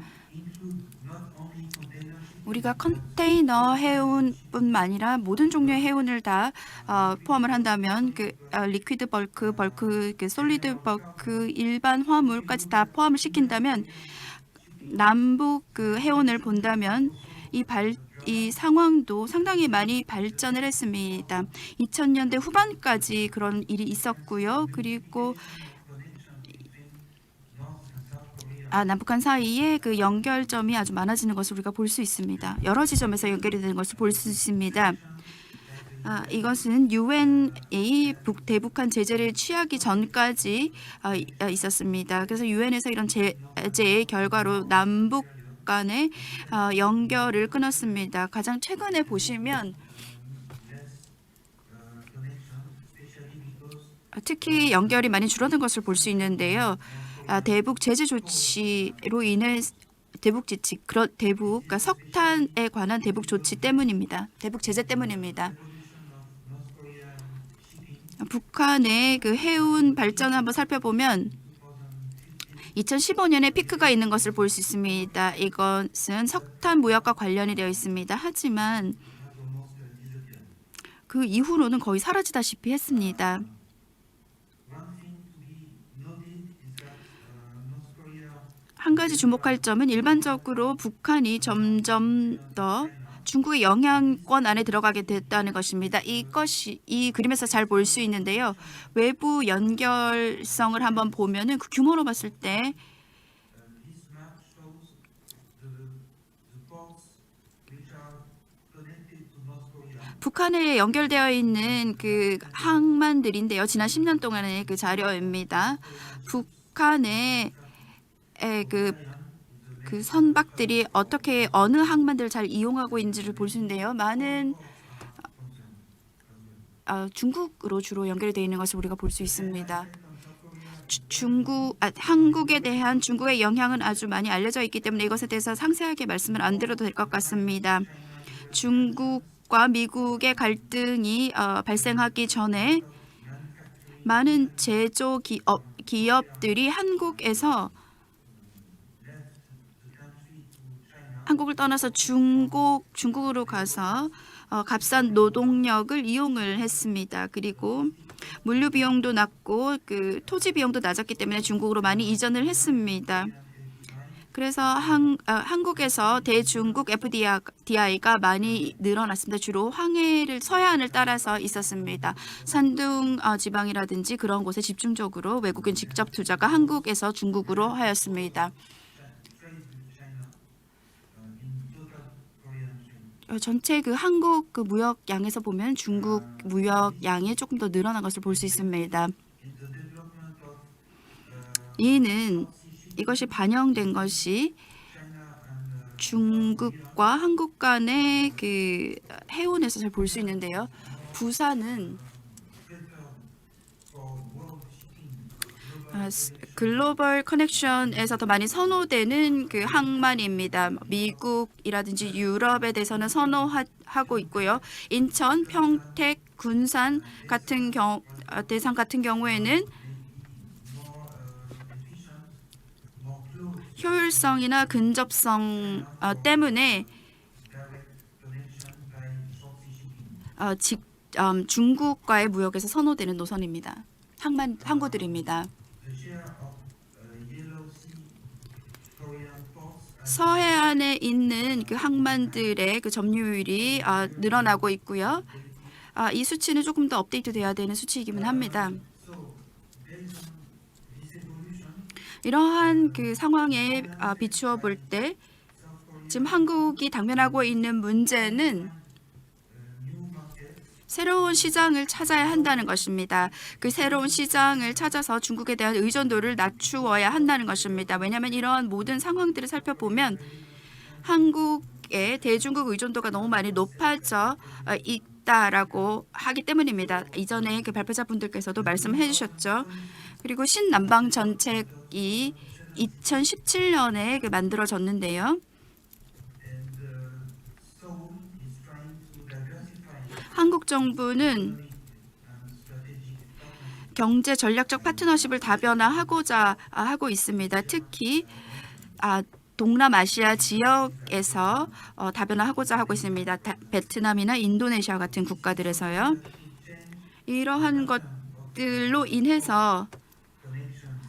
우리가 컨테이너 해운뿐만 아니라 모든 종류의 해운을 다 포함을 한다면 리퀴드 벌크, 솔리드 벌크, 일반 화물까지 다 포함을 시킨다면 남북 해운을 본다면 이 상황도 상당히 많이 발전을 했습니다. 2000년대 후반까지 그런 일이 있었고요. 그리고 남북한 사이에 그 연결점이 아주 많아지는 것을 우리가 볼 수 있습니다. 여러 지점에서 연결이 되는 것을 볼 수 있습니다. 이것은 유엔이 대북한 제재를 취하기 전까지 있었습니다. 그래서 유엔에서 이런 제재의 결과로 남북 간의 연결을 끊었습니다. 가장 최근에 보시면 특히 연결이 많이 줄어든 것을 볼 수 있는데요. 대북 제재 조치로 인해 그러니까 석탄에 관한 대북 조치 때문입니다. 대북 제재 때문입니다. 북한의 그 해운 발전을 한번 살펴보면 2015년에 피크가 있는 것을 볼 수 있습니다. 이것은 석탄 무역과 관련이 되어 있습니다. 하지만 그 이후로는 거의 사라지다시피 했습니다. 한 가지 주목할 점은 일반적으로 북한이 점점 더 중국의 영향권 안에 들어가게 됐다는 것입니다. 이것이 이 그림에서 잘 볼 수 있는데요. 외부 연결성을 한번 보면은 그 규모로 봤을 때 북한에 연결되어 있는 그 항만들인데요. 지난 10년 동안의 그 자료입니다. 북한의 그 선박들이 어떻게 어느 항만들을 잘 이용하고 있는지를 볼 수 있는데요. 많은 중국으로 주로 연결되어 있는 것을 우리가 볼 수 있습니다. 한국에 대한 중국의 영향은 아주 많이 알려져 있기 때문에 이것에 대해서 상세하게 말씀을 안 드려도 될 것 같습니다. 중국과 미국의 갈등이 발생하기 전에 많은 제조 기업들이 한국을 떠나서 중국으로 가서 값싼 노동력을 이용을 했습니다. 그리고 물류 비용도 낮고 그 토지 비용도 낮았기 때문에 중국으로 많이 이전을 했습니다. 그래서 한국에서 대중국 FDI가 많이 늘어났습니다. 주로 서해안을 따라서 있었습니다. 산둥 지방이라든지 그런 곳에 집중적으로 외국인 직접 투자가 한국에서 중국으로 하였습니다. 전체 그 한국 그 무역량에서 보면 중국 무역량이 조금 더 늘어난 것을 볼 수 있습니다. 이것이 반영된 것이 중국과 한국 간의 그 해운에서 잘 볼 수 있는데요. 부산은 글로벌 커넥션에서 더 많이 선호되는 그 항만입니다. 미국이라든지 유럽에 대해서는 선호하고 있고요. 인천, 평택, 군산 같은 대상 같은 경우에는 효율성이나 근접성 때문에 중국과의 무역에서 선호되는 노선입니다. 항구들입니다. 서해안에 있는 그 항만들의 그 점유율이 늘어나고 있고요. 이 수치는 조금 더 업데이트돼야 되는 수치이기는 합니다. 이러한 그 상황에 비추어 볼 때 지금 한국이 당면하고 있는 문제는 새로운 시장을 찾아야 한다는 것입니다. 그 새로운 시장을 찾아서 중국에 대한 의존도를 낮추어야 한다는 것입니다. 왜냐하면 이러한 모든 상황들을 살펴보면 한국의 대중국 의존도가 너무 많이 높아져 있다라고 하기 때문입니다. 이전에 그 발표자분들께서도 말씀해 주셨죠. 그리고 신남방 정책이 2017년에 만들어졌는데요. 한국 정부는 경제 전략적 파트너십을 다변화하고자 하고 있습니다. 특히 동남아시아 지역에서 다변화하고자 하고 있습니다. 베트남이나 인도네시아 같은 국가들에서요. 이러한 것들로 인해서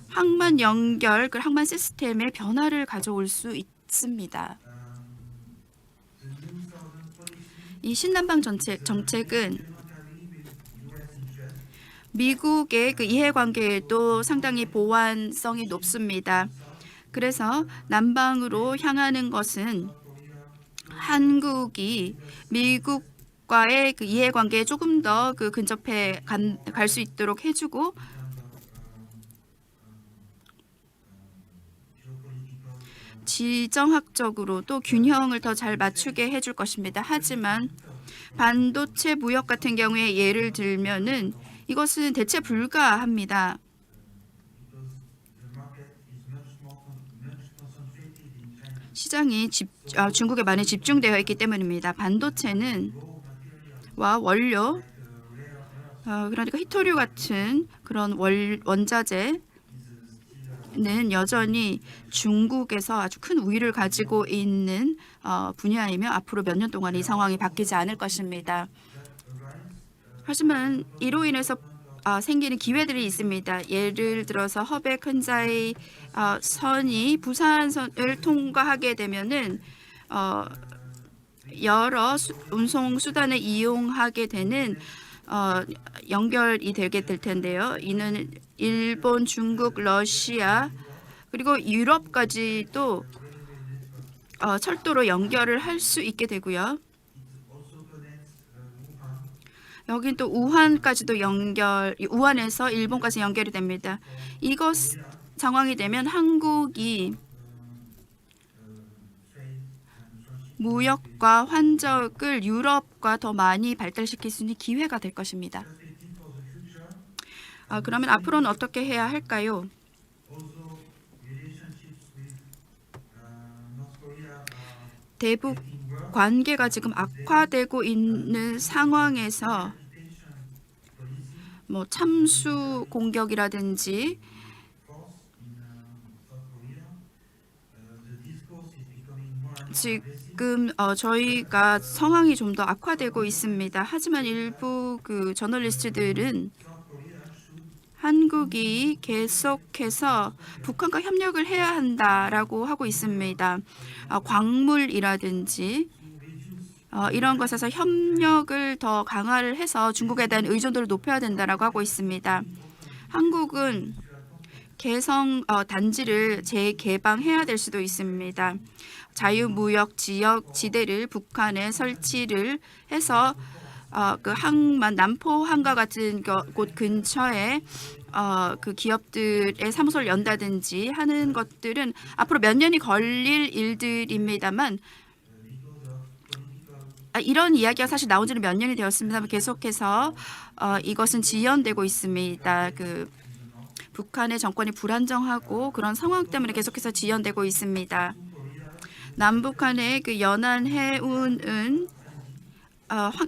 항만 연결, 그 항만 시스템의 변화를 가져올 수 있습니다. 이 신남방 정책은 미국의 그 이해관계에도 상당히 보완성이 높습니다. 그래서 남방으로 향하는 것은 한국이 미국과의 그 이해관계에 조금 더 그 근접해 갈 수 있도록 해주고 지정학적으로도 균형을 더 잘 맞추게 해줄 것입니다. 하지만 반도체 무역 같은 경우에 예를 들면은 이것은 대체 불가합니다. 시장이 중국에 많이 집중되어 있기 때문입니다. 반도체는 원료, 그러니까 히토류 같은 그런 원자재 는 여전히 중국에서 아주 큰 우위를 가지고 있는 분야이며 앞으로 몇 년 동안 이 상황이 바뀌지 않을 것입니다. 하지만 이로 인해서 생기는 기회들이 있습니다. 예를 들어서 허백 흔자의 선이 부산선을 통과하게 되면은 여러 운송 수단을 이용하게 되는 연결이 되게 될 텐데요. 이는 일본, 중국, 러시아 그리고 유럽까지도 철도로 연결을 할 수 있게 되고요. 여긴 또 우한까지도 우한에서 일본까지 연결이 됩니다. 이것 상황이 되면 한국이 무역과 환적을 유럽과 더 많이 발달시킬 수 있는 기회가 될 것입니다. 그러면 앞으로는 어떻게 해야 할까요? 대북 관계가 지금 악화되고 있는 상황에서 참수 공격이라든지 지금 저희가 상황이 좀 더 악화되고 있습니다. 하지만 일부 그 저널리스트들은 한국이 계속해서 북한과 협력을 해야 한다라고 하고 있습니다. 광물이라든지 이런 것에서 협력을 더 강화를 해서 중국에 대한 의존도를 높여야 된다라고 하고 있습니다. 한국은 개성 단지를 재개방해야 될 수도 있습니다. 자유무역 지역 지대를 북한에 설치를 해서 그 항만 남포 항과 같은 곳 근처에 그 기업들의 사무소를 연다든지 하는 것들은 앞으로 몇 년이 걸릴 일들입니다만 이런 이야기가 사실 나온 지는 몇 년이 되었습니다만 계속해서 이것은 지연되고 있습니다. 그 북한의 정권이 불안정하고 그런 상황 때문에 계속해서 지연되고 있습니다. 남북한의 그 연안 해운은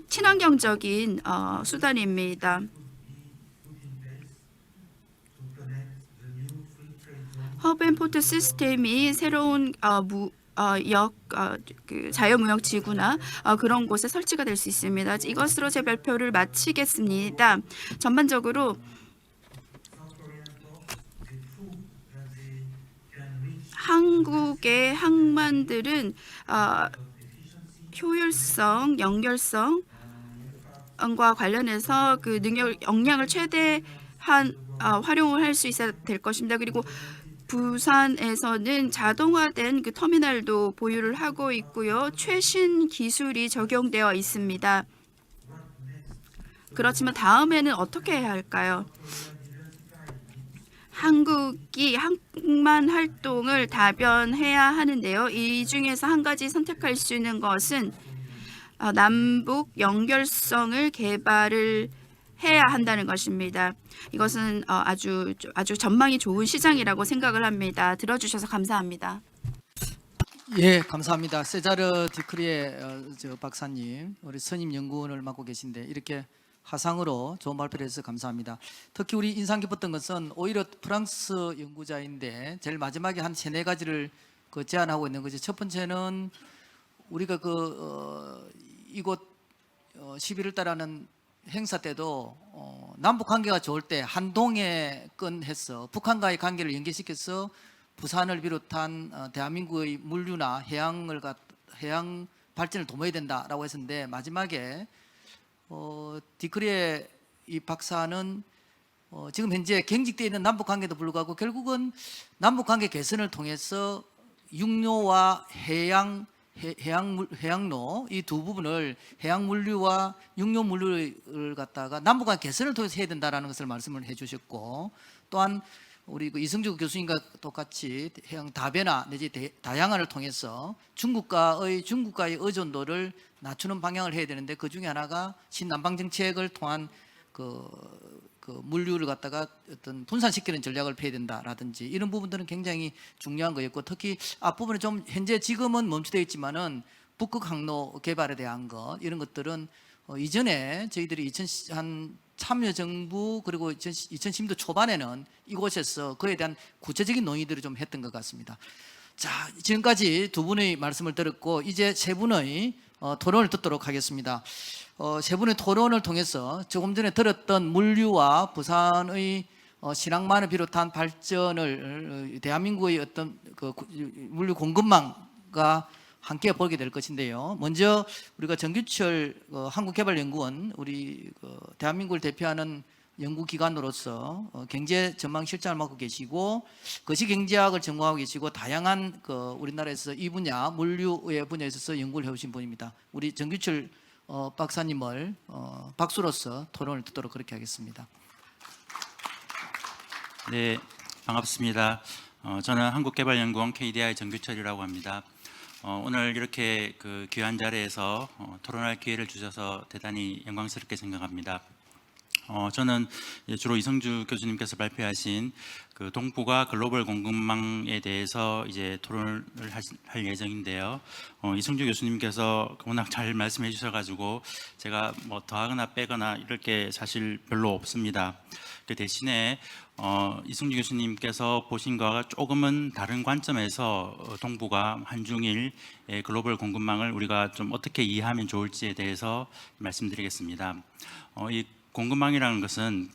친환경적인 수단입니다. 허브앤포트 시스템이 새로운 그 자유무역 지구나 그런 곳에 설치가 될 수 있습니다. 이것으로 제 발표를 마치겠습니다. 전반적으로 한국의 항만들은 효율성, 연결성과 관련해서 그 역량을 최대한 활용을 할 수 있어야 될 것입니다. 그리고 부산에서는 자동화된 그 터미널도 보유를 하고 있고요. 최신 기술이 적용되어 있습니다. 그렇지만 다음에는 어떻게 해야 할까요? 한국이 항만 활동을 다변해야 하는데요. 이 중에서 한 가지 선택할 수 있는 것은 남북 연결성을 개발을 해야 한다는 것입니다. 이것은 아주 전망이 좋은 시장이라고 생각을 합니다. 들어주셔서 감사합니다. 예, 감사합니다. 세자르 디크리의 박사님, 우리 선임 연구원을 맡고 계신데 이렇게 화상으로 좋은 발표를 해서 감사합니다. 특히 우리 인상 깊었던 것은 오히려 프랑스 연구자인데 제일 마지막에 한 3-4가지를 제안하고 있는 거죠. 첫 번째는 우리가 이곳 11월 달 하는 행사 때도 남북 관계가 좋을 때 한동에 건해서 북한과의 관계를 연계시켜서 부산을 비롯한 대한민국의 물류나 해양 발전을 도모해야 된다라고 했었는데 마지막에 디크리의 이 박사는 지금 현재 경직되어 있는 남북 관계도 불구하고 결국은 남북 관계 개선을 통해서 육로와 해양로 이 두 부분을 해양 물류와 육로 물류를 갖다가 남북 관계 개선을 통해서 해야 된다라는 것을 말씀을 해주셨고 또한 우리 이승주 교수님과 똑같이 해양 다변화 내지 다양화를 통해서 중국과의 의존도를 낮추는 방향을 해야 되는데 그 중에 하나가 신남방 정책을 통한 물류를 갖다가 어떤 분산시키는 전략을 펴야 된다라든지 이런 부분들은 굉장히 중요한 거였고 특히 앞부분에 좀 현재 지금은 멈추되어 있지만은 북극 항로 개발에 대한 것 이런 것들은 이전에 저희들이 참여정부 그리고 2010년도 초반에는 이곳에서 그에 대한 구체적인 논의들을 좀 했던 것 같습니다. 자, 지금까지 두 분의 말씀을 들었고 이제 세 분의 토론을 듣도록 하겠습니다. 세 분의 토론을 통해서 조금 전에 들었던 물류와 부산의 신항만을 비롯한 발전을 대한민국의 어떤 물류 공급망과 함께 보게 될 것인데요. 먼저 우리가 정규철 한국개발연구원 우리 대한민국을 대표하는 연구기관으로서 경제 전망 실장을 맡고 계시고 거시경제학을 전공하고 계시고 다양한 우리나라에서 이 분야 물류의 분야에 있어서 연구를 해오신 분입니다. 우리 정규철 박사님을 박수로서 토론을 듣도록 그렇게 하겠습니다. 네, 반갑습니다. 저는 한국개발연구원 KDI 정규철이라고 합니다. 오늘 이렇게 귀한 자리에서 토론할 기회를 주셔서 대단히 영광스럽게 생각합니다. 저는 주로 이성주 교수님께서 발표하신 동북아 글로벌 공급망에 대해서 이제 토론을 할 예정인데요. 이성주 교수님께서 워낙 잘 말씀해 주셔가지고 제가 뭐 더하거나 빼거나 이럴 게 사실 별로 없습니다. 그 대신에 이승주 교수님께서 보신 거와 조금은 다른 관점에서 동북아 한중일 글로벌 공급망을 우리가 좀 어떻게 이해하면 좋을지에 대해서 말씀드리겠습니다. 이 공급망이라는 것은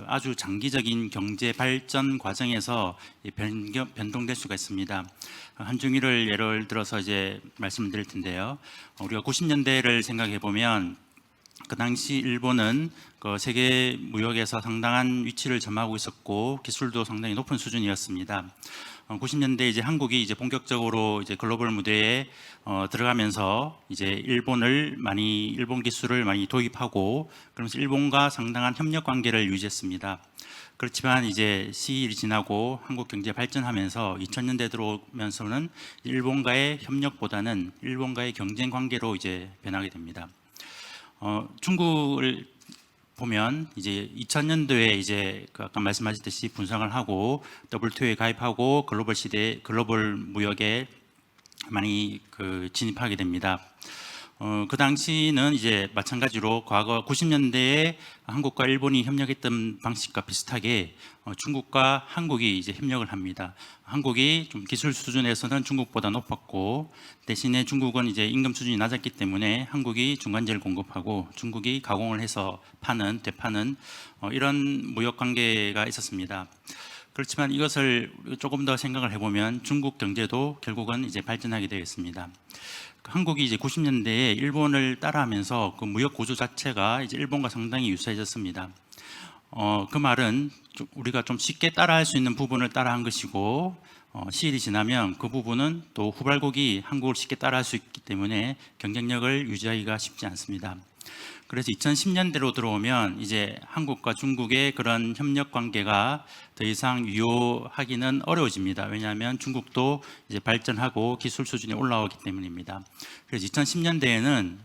아주 장기적인 경제 발전 과정에서 변동될 수가 있습니다. 한중일을 예를 들어서 이제 말씀드릴 텐데요. 우리가 90년대를 생각해 보면 그 당시 일본은 세계 무역에서 상당한 위치를 점하고 있었고 기술도 상당히 높은 수준이었습니다. 90년대 이제 한국이 이제 본격적으로 이제 글로벌 무대에 들어가면서 이제 일본 기술을 많이 도입하고 그러면서 일본과 상당한 협력 관계를 유지했습니다. 그렇지만 이제 시일이 지나고 한국 경제 발전하면서 2000년대 들어오면서는 일본과의 협력보다는 일본과의 경쟁 관계로 이제 변하게 됩니다. 중국을 보면 이제 2000년도에 이제 아까 말씀하셨듯이 분상을 하고 WTO에 가입하고 글로벌 무역에 많이 진입하게 됩니다. 그 당시는 이제 마찬가지로 과거 90년대에 한국과 일본이 협력했던 방식과 비슷하게 중국과 한국이 이제 협력을 합니다. 한국이 좀 기술 수준에서는 중국보다 높았고 대신에 중국은 이제 임금 수준이 낮았기 때문에 한국이 중간재를 공급하고 중국이 가공을 해서 되파는 이런 무역 관계가 있었습니다. 그렇지만 이것을 조금 더 생각을 해보면 중국 경제도 결국은 이제 발전하게 되어 있습니다. 한국이 이제 90년대에 일본을 따라하면서 그 무역 구조 자체가 이제 일본과 상당히 유사해졌습니다. 그 말은 우리가 좀 쉽게 따라할 수 있는 부분을 따라한 것이고 시일이 지나면 그 부분은 또 후발국이 한국을 쉽게 따라할 수 있기 때문에 경쟁력을 유지하기가 쉽지 않습니다. 그래서 2010년대로 들어오면 이제 한국과 중국의 그런 협력 관계가 더 이상 유효하기는 어려워집니다. 왜냐하면 중국도 이제 발전하고 기술 수준이 올라오기 때문입니다. 그래서 2010년대에는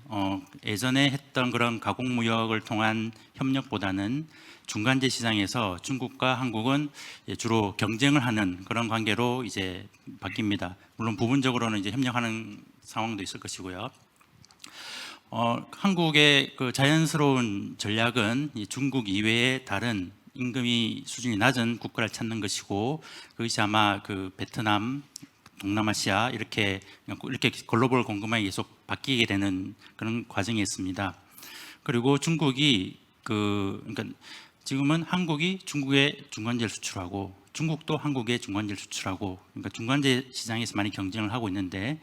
예전에 했던 그런 가공무역을 통한 협력보다는 중간재 시장에서 중국과 한국은 주로 경쟁을 하는 그런 관계로 이제 바뀝니다. 물론 부분적으로는 이제 협력하는 상황도 있을 것이고요. 한국의 그 자연스러운 전략은 이 중국 이외의 다른 임금이 수준이 낮은 국가를 찾는 것이고, 그것이 아마 그 베트남, 동남아시아 이렇게 글로벌 공급망이 계속 바뀌게 되는 그런 과정이 있습니다. 그리고 중국이 그러니까 지금은 한국이 중국에 중간재를 수출하고 중국도 한국에 중간재를 수출하고, 그러니까 중간재 시장에서 많이 경쟁을 하고 있는데,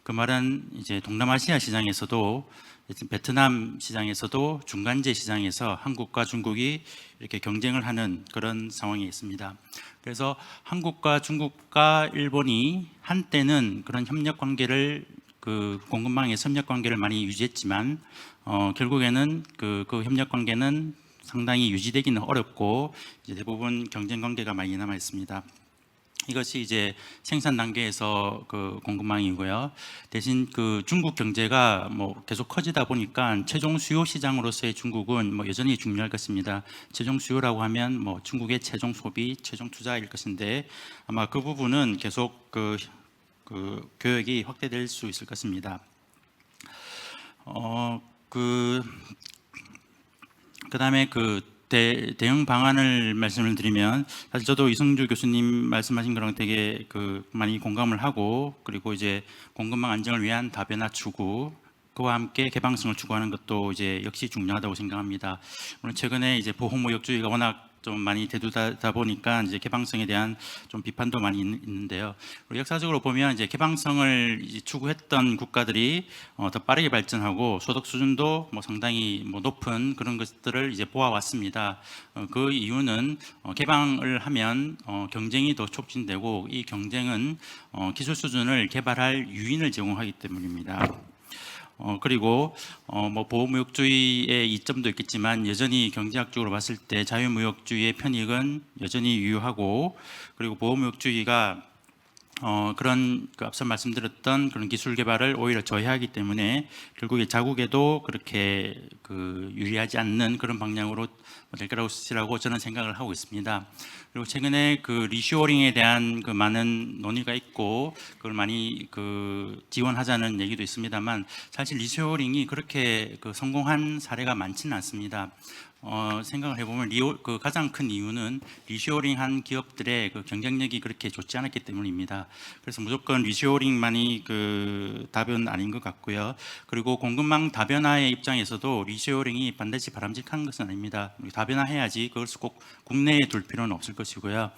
그 말은 이제 동남아시아 시장에서도 베트남 시장에서도 중간재 시장에서 한국과 중국이 이렇게 경쟁을 하는 그런 상황이 있습니다. 그래서 한국과 중국과 일본이 한때는 그런 협력 관계를 그 공급망의 협력 관계를 많이 유지했지만 결국에는 그 협력 관계는 상당히 유지되기는 어렵고 이제 대부분 경쟁 관계가 많이 남아 있습니다. 이것이 이제 생산 단계에서 그 공급망이고요. 대신 그 중국 경제가 뭐 계속 커지다 보니까 최종 수요 시장으로서의 중국은 뭐 여전히 중요할 것입니다. 최종 수요라고 하면 뭐 중국의 최종 소비, 최종 투자일 것인데 아마 그 부분은 계속 그 교역이 확대될 수 있을 것입니다. 그다음에 대응 방안을 말씀을 드리면, 사실 저도 이성주 교수님 말씀하신 거랑 되게 많이 공감을 하고, 그리고 이제 공급망 안정을 위한 다변화 추구, 그와 함께 개방성을 추구하는 것도 이제 역시 중요하다고 생각합니다. 물론 최근에 이제 보호무역주의가 워낙 좀 많이 대두다 보니까 이제 개방성에 대한 좀 비판도 많이 있는데요. 역사적으로 보면 이제 개방성을 추구했던 국가들이 더 빠르게 발전하고 소득 수준도 뭐 상당히 뭐 높은 그런 것들을 이제 보아왔습니다. 그 이유는 개방을 하면 경쟁이 더 촉진되고, 이 경쟁은 기술 수준을 개발할 유인을 제공하기 때문입니다. 그리고 뭐 보호무역주의의 이점도 있겠지만 여전히 경제학적으로 봤을 때 자유무역주의의 편익은 여전히 유효하고, 그리고 보호무역주의가 그런 앞서 말씀드렸던 그런 기술 개발을 오히려 저해하기 때문에 결국에 자국에도 그렇게 유리하지 않는 그런 방향으로 될 거라고 저는 생각을 하고 있습니다. 그리고 최근에 리쇼어링에 대한 많은 논의가 있고 그걸 많이 지원하자는 얘기도 있습니다만, 사실 리쇼어링이 그렇게 성공한 사례가 많지는 않습니다. 생각을 해보면 가장 큰 이유는 리쇼어링한 기업들의 경쟁력이 그렇게 좋지 않았기 때문입니다. 그래서 무조건 리쇼어링만이 답은 아닌 것 같고요. 그리고 공급망 다변화의 입장에서도 리쇼어링이 반드시 바람직한 것은 아닙니다. 다변화해야지 그것을 꼭 국내에 둘 필요는 없을 것이고요.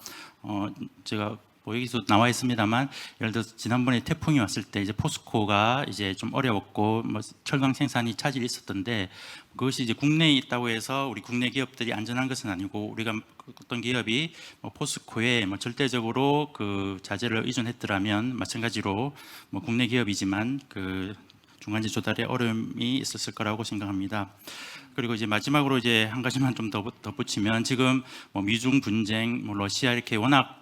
제가 여기서 나와 있습니다만, 예를 들어서 지난번에 태풍이 왔을 때 이제 포스코가 이제 좀 어려웠고 뭐 철강 생산이 차질이 있었던데, 그것이 이제 국내에 있다고 해서 우리 국내 기업들이 안전한 것은 아니고, 우리가 어떤 기업이 포스코에 절대적으로 자재를 의존했더라면 마찬가지로 국내 기업이지만 중간재 조달에 어려움이 있었을 거라고 생각합니다. 그리고 이제 마지막으로 이제 한 가지만 좀 덧붙이면, 지금 미중 분쟁, 러시아 이렇게 워낙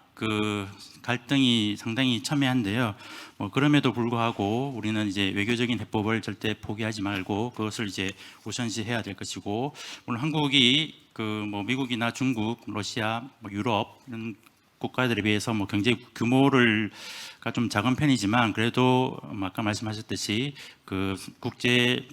갈등이 상당히 첨예한데요. 그럼에도 불구하고 우리는 이제 외교적인 해법을 절대 포기하지 말고 그것을 이제 우선시해야 될 것이고, 물론 한국이 미국이나 중국, 러시아, 유럽 이런 국가들에 비해서 경제 규모가 좀 작은 편이지만, 그래도 아까 말씀하셨듯이 국제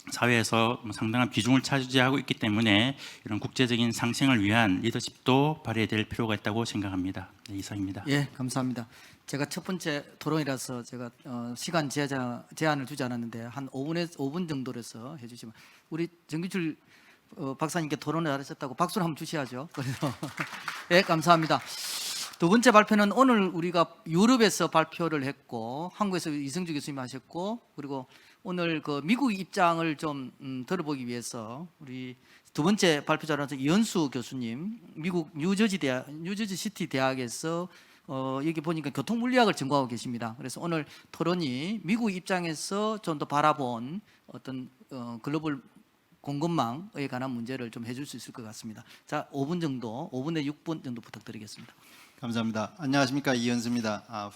사회에서 상당한 비중을 차지하고 있기 때문에 이런 국제적인 상생을 위한 리더십도 발휘해야 될 필요가 있다고 생각합니다. 네, 이상입니다. 예, 감사합니다. 제가 첫 번째 토론이라서 제가 시간 제한을 두지 않았는데 한 5분 정도로서 해주시면, 우리 정규철 박사님께 토론을 잘하셨다고 박수를 한번 주셔야죠. 그래서 네, 감사합니다. 두 번째 발표는 오늘 우리가 유럽에서 발표를 했고 한국에서 이승주 교수님 하셨고 그리고 오늘 그 미국 입장을 좀 들어보기 위해서 우리 두 번째 발표자로서 이현수 교수님 미국 뉴저지 시티 대학에서 여기 보니까 교통 물리학을 전공하고 계십니다. 그래서 오늘 토론이 미국 입장에서 좀 더 바라본 어떤 글로벌 공급망에 관한 문제를 좀 해줄 수 있을 것 같습니다. 자, 5분 정도, 5분에 6분 정도 부탁드리겠습니다. 감사합니다. 안녕하십니까, 이현수입니다.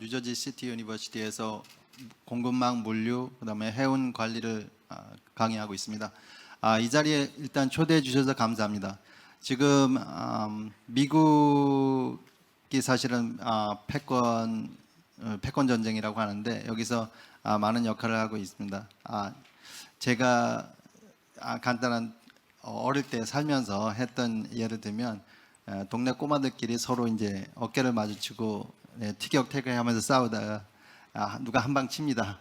뉴저지 시티 유니버시티에서 공급망 물류 그다음에 해운 관리를 강의하고 있습니다. 이 자리에 일단 초대해 주셔서 감사합니다. 지금 미국이 사실은 패권 전쟁이라고 하는데 여기서 많은 역할을 하고 있습니다. 제가 간단한 어릴 때 살면서 했던 예를 들면 동네 꼬마들끼리 서로 이제 어깨를 마주치고 티격태격하면서 싸우다가 누가 한 방 칩니다.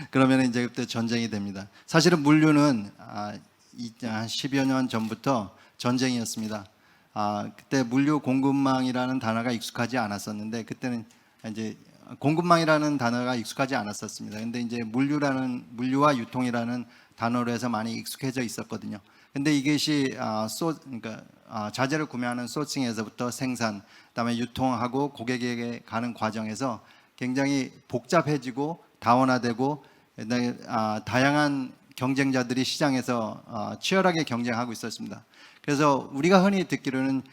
그러면 이제 그때 전쟁이 됩니다. 사실은 물류는 한 10여 년 전부터 전쟁이었습니다. 그때 물류 공급망이라는 단어가 익숙하지 않았었는데 그때는 이제 공급망이라는 단어가 익숙하지 않았었습니다. 근데 이제 물류와 유통이라는 단어로 해서 많이 익숙해져 있었거든요. 근데 이것이 그러니까 자재를 구매하는 소싱에서부터 생산, 그다음에 유통하고 고객에게 가는 과정에서 굉장히 복잡해지고 다원화되고 다양한 경쟁자들이 시장에서 치열하게 경쟁하고 있었습니다. 그래서 우리가 흔히 듣기로는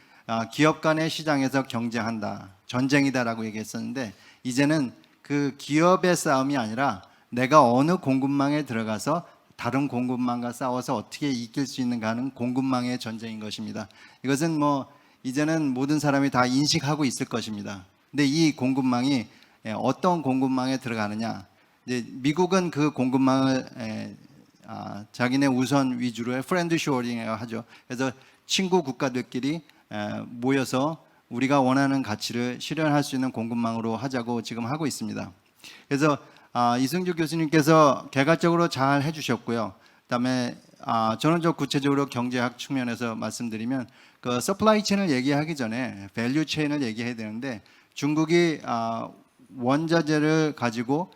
기업 간의 시장에서 경쟁한다, 전쟁이다라고 얘기했었는데 이제는 그 기업의 싸움이 아니라 내가 어느 공급망에 들어가서 다른 공급망과 싸워서 어떻게 이길 수 있는가 하는 공급망의 전쟁인 것입니다. 이것은 이제는 모든 사람이 다 인식하고 있을 것입니다. 근데 이 공급망이 어떤 공급망에 들어가느냐, 이제 미국은 그 공급망을 자기네 우선 위주로의 프렌드 쇼어링이라고 하죠. 그래서 친구 국가들끼리 모여서 우리가 원하는 가치를 실현할 수 있는 공급망으로 하자고 지금 하고 있습니다. 그래서 이승주 교수님께서 개괄적으로 잘 해주셨고요. 그다음에 저는 좀 구체적으로 경제학 측면에서 말씀드리면 그 서플라이 체인을 얘기하기 전에 밸류 체인을 얘기해야 되는데 중국이 원자재를 가지고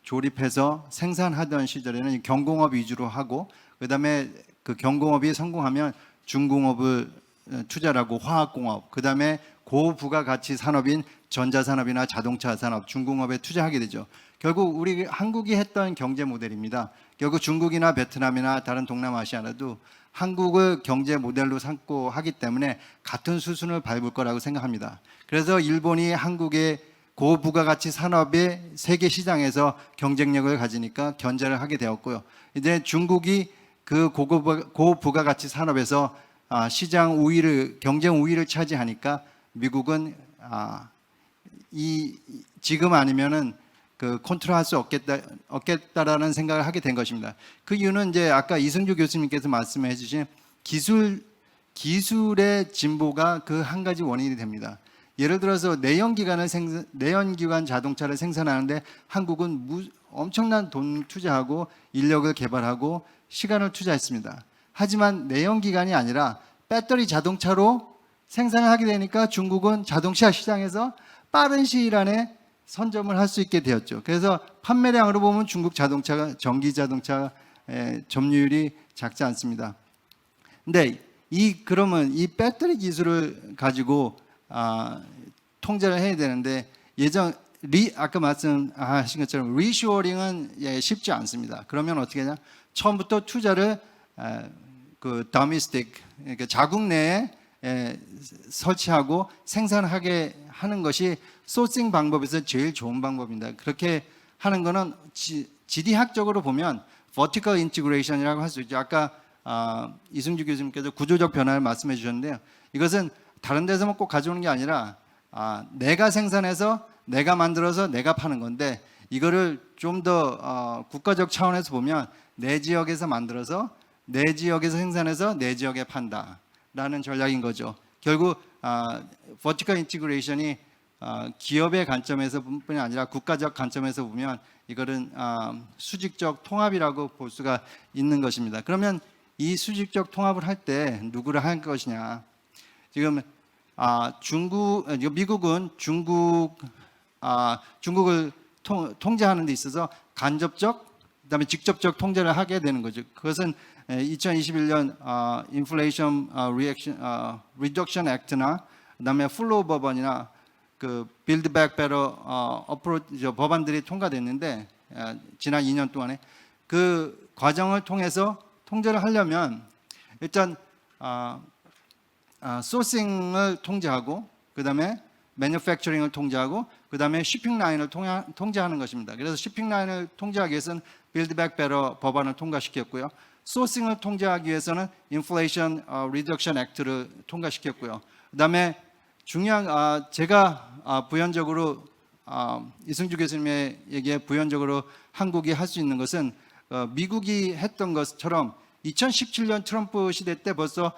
조립해서 생산하던 시절에는 경공업 위주로 하고 그다음에 그 경공업이 성공하면 중공업을 투자하고 화학공업, 그다음에 고부가가치 산업인 전자산업이나 자동차 산업, 중공업에 투자하게 되죠. 결국 우리 한국이 했던 경제 모델입니다. 결국 중국이나 베트남이나 다른 동남아시아라도 한국을 경제 모델로 삼고 하기 때문에 같은 수순을 밟을 거라고 생각합니다. 그래서 일본이 한국의 고부가가치 산업의 세계 시장에서 경쟁력을 가지니까 견제를 하게 되었고요. 이제 중국이 그 고부가가치 산업에서 시장 우위를, 경쟁 우위를 차지하니까 미국은 지금 아니면은 그 컨트롤할 수 없겠다라는 생각을 하게 된 것입니다. 그 이유는 이제 아까 이승주 교수님께서 말씀해 주신 기술의 진보가 그 한 가지 원인이 됩니다. 예를 들어서 내연기관 자동차를 생산하는데 한국은 엄청난 돈 투자하고 인력을 개발하고 시간을 투자했습니다. 하지만 내연기관이 아니라 배터리 자동차로 생산을 하게 되니까 중국은 자동차 시장에서 빠른 시일 안에 선점을 할 수 있게 되었죠. 그래서 판매량으로 보면 중국 자동차가 전기 자동차 점유율이 작지 않습니다. 근데 그러면 이 배터리 기술을 가지고 통제를 해야 되는데 아까 말씀하신 것처럼 리쇼어링은 쉽지 않습니다. 그러면 어떻게 하냐? 처음부터 투자를 그 도메스틱, 그러니까 자국 내에 설치하고 생산하게 하는 것이 소싱 방법에서 제일 좋은 방법입니다. 그렇게 하는 거는 지리학적으로 보면 vertical integration이라고 할 수 있죠. 아까 이승주 교수님께서 구조적 변화를 말씀해 주셨는데요. 이것은 다른 데서만 꼭 가져오는 게 아니라 내가 생산해서 내가 만들어서 내가 파는 건데 이거를 좀 더 국가적 차원에서 보면 내 지역에서 만들어서 내 지역에서 생산해서 내 지역에 판다라는 전략인 거죠. 결국 vertical integration이 기업의 관점에서 뿐이 아니라 국가적 관점에서 보면 이거는 수직적 통합이라고 볼 수가 있는 것입니다. 그러면 이 수직적 통합을 할 때 누구를 할 것이냐. 지금 미국은 중국을 통제하는 데 있어서 간접적, 그다음에 직접적 통제를 하게 되는 거죠. 그것은 2021년 인플레이션 리덕션 액트나 그다음에 플로우 법안이나 그 빌드 백 베터 어프로치 법안들이 통과됐는데 지난 2년 동안에 그 과정을 통해서 통제를 하려면 일단 소싱을 통제하고 그다음에 매뉴팩처링을 통제하고 그다음에 쉬핑 라인을 통제하는 것입니다. 그래서 쉬핑 라인을 통제하기 위해서는 빌드 백 베터 법안을 통과시켰고요. 소싱을 통제하기 위해서는 인플레이션 리덕션 액트를 통과시켰고요. 그다음에 중요한 제가 부연적으로 이승주 교수님의 얘기에 부연적으로 한국이 할 수 있는 것은 미국이 했던 것처럼 2017년 트럼프 시대 때 벌써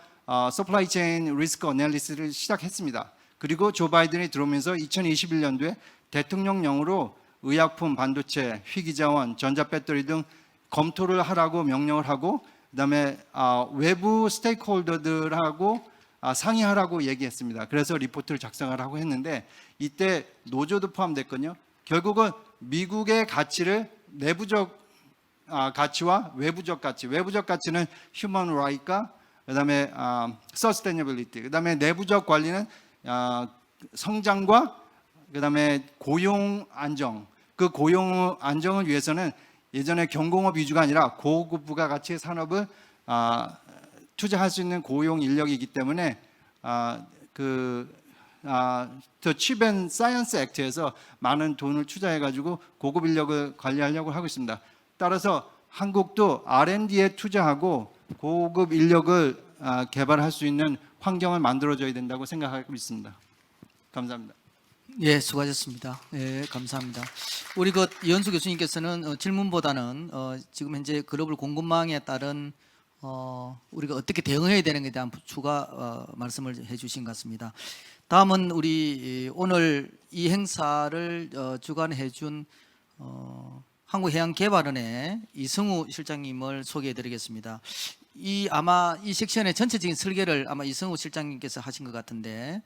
서플라이 체인 리스크 어널리시스를 시작했습니다. 그리고 조 바이든이 들어오면서 2021년도에 대통령령으로 의약품, 반도체, 희귀자원, 전자배터리 등 검토를 하라고 명령을 하고 그다음에 외부 스테이크홀더들하고 상의하라고 얘기했습니다. 그래서 리포트를 작성하라고 했는데 이때 노조도 포함됐거든요. 결국은 미국의 가치를 내부적 가치와 외부적 가치, 외부적 가치는 휴먼 라이트과 그다음에 서스테이너빌리티, 그다음에 내부적 관리는 성장과 그다음에 고용 안정. 그 고용 안정을 위해서는 예전에 경공업 위주가 아니라 고급 부가가치의 산업을 투자할 수 있는 고용 인력이기 때문에 The Chip and Science Act에서 많은 돈을 투자해가지고 고급 인력을 관리하려고 하고 있습니다. 따라서 한국도 R&D에 투자하고 고급 인력을 개발할 수 있는 환경을 만들어줘야 된다고 생각하고 있습니다. 감사합니다. 예, 수고하셨습니다. 예, 감사합니다. 우리 그 이현수 교수님께서는 질문보다는 지금 현재 글로벌 공급망에 따른 우리가 어떻게 대응해야 되는에 대한 추가 말씀을 해주신 것 같습니다. 다음은 우리 오늘 이 행사를 주관해준 한국해양개발원의 이승우 실장님을 소개해드리겠습니다. 아마 이 섹션의 전체적인 설계를 아마 이승우 실장님께서 하신 것 같은데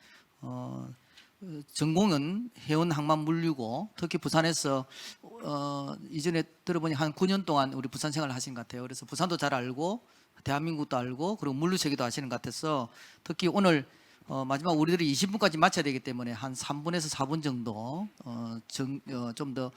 전공은 해운 항만 물류고 특히 부산에서 이전에 들어보니 한 9년 동안 우리 부산 생활을 하신 것 같아요. 그래서 부산도 잘 알고 대한민국도 알고 그리고 물류 체계도 아시는 것 같아서 특히 오늘 마지막 우리들이 20분까지 마쳐야 되기 때문에 한 3분에서 4분 정도 좀 더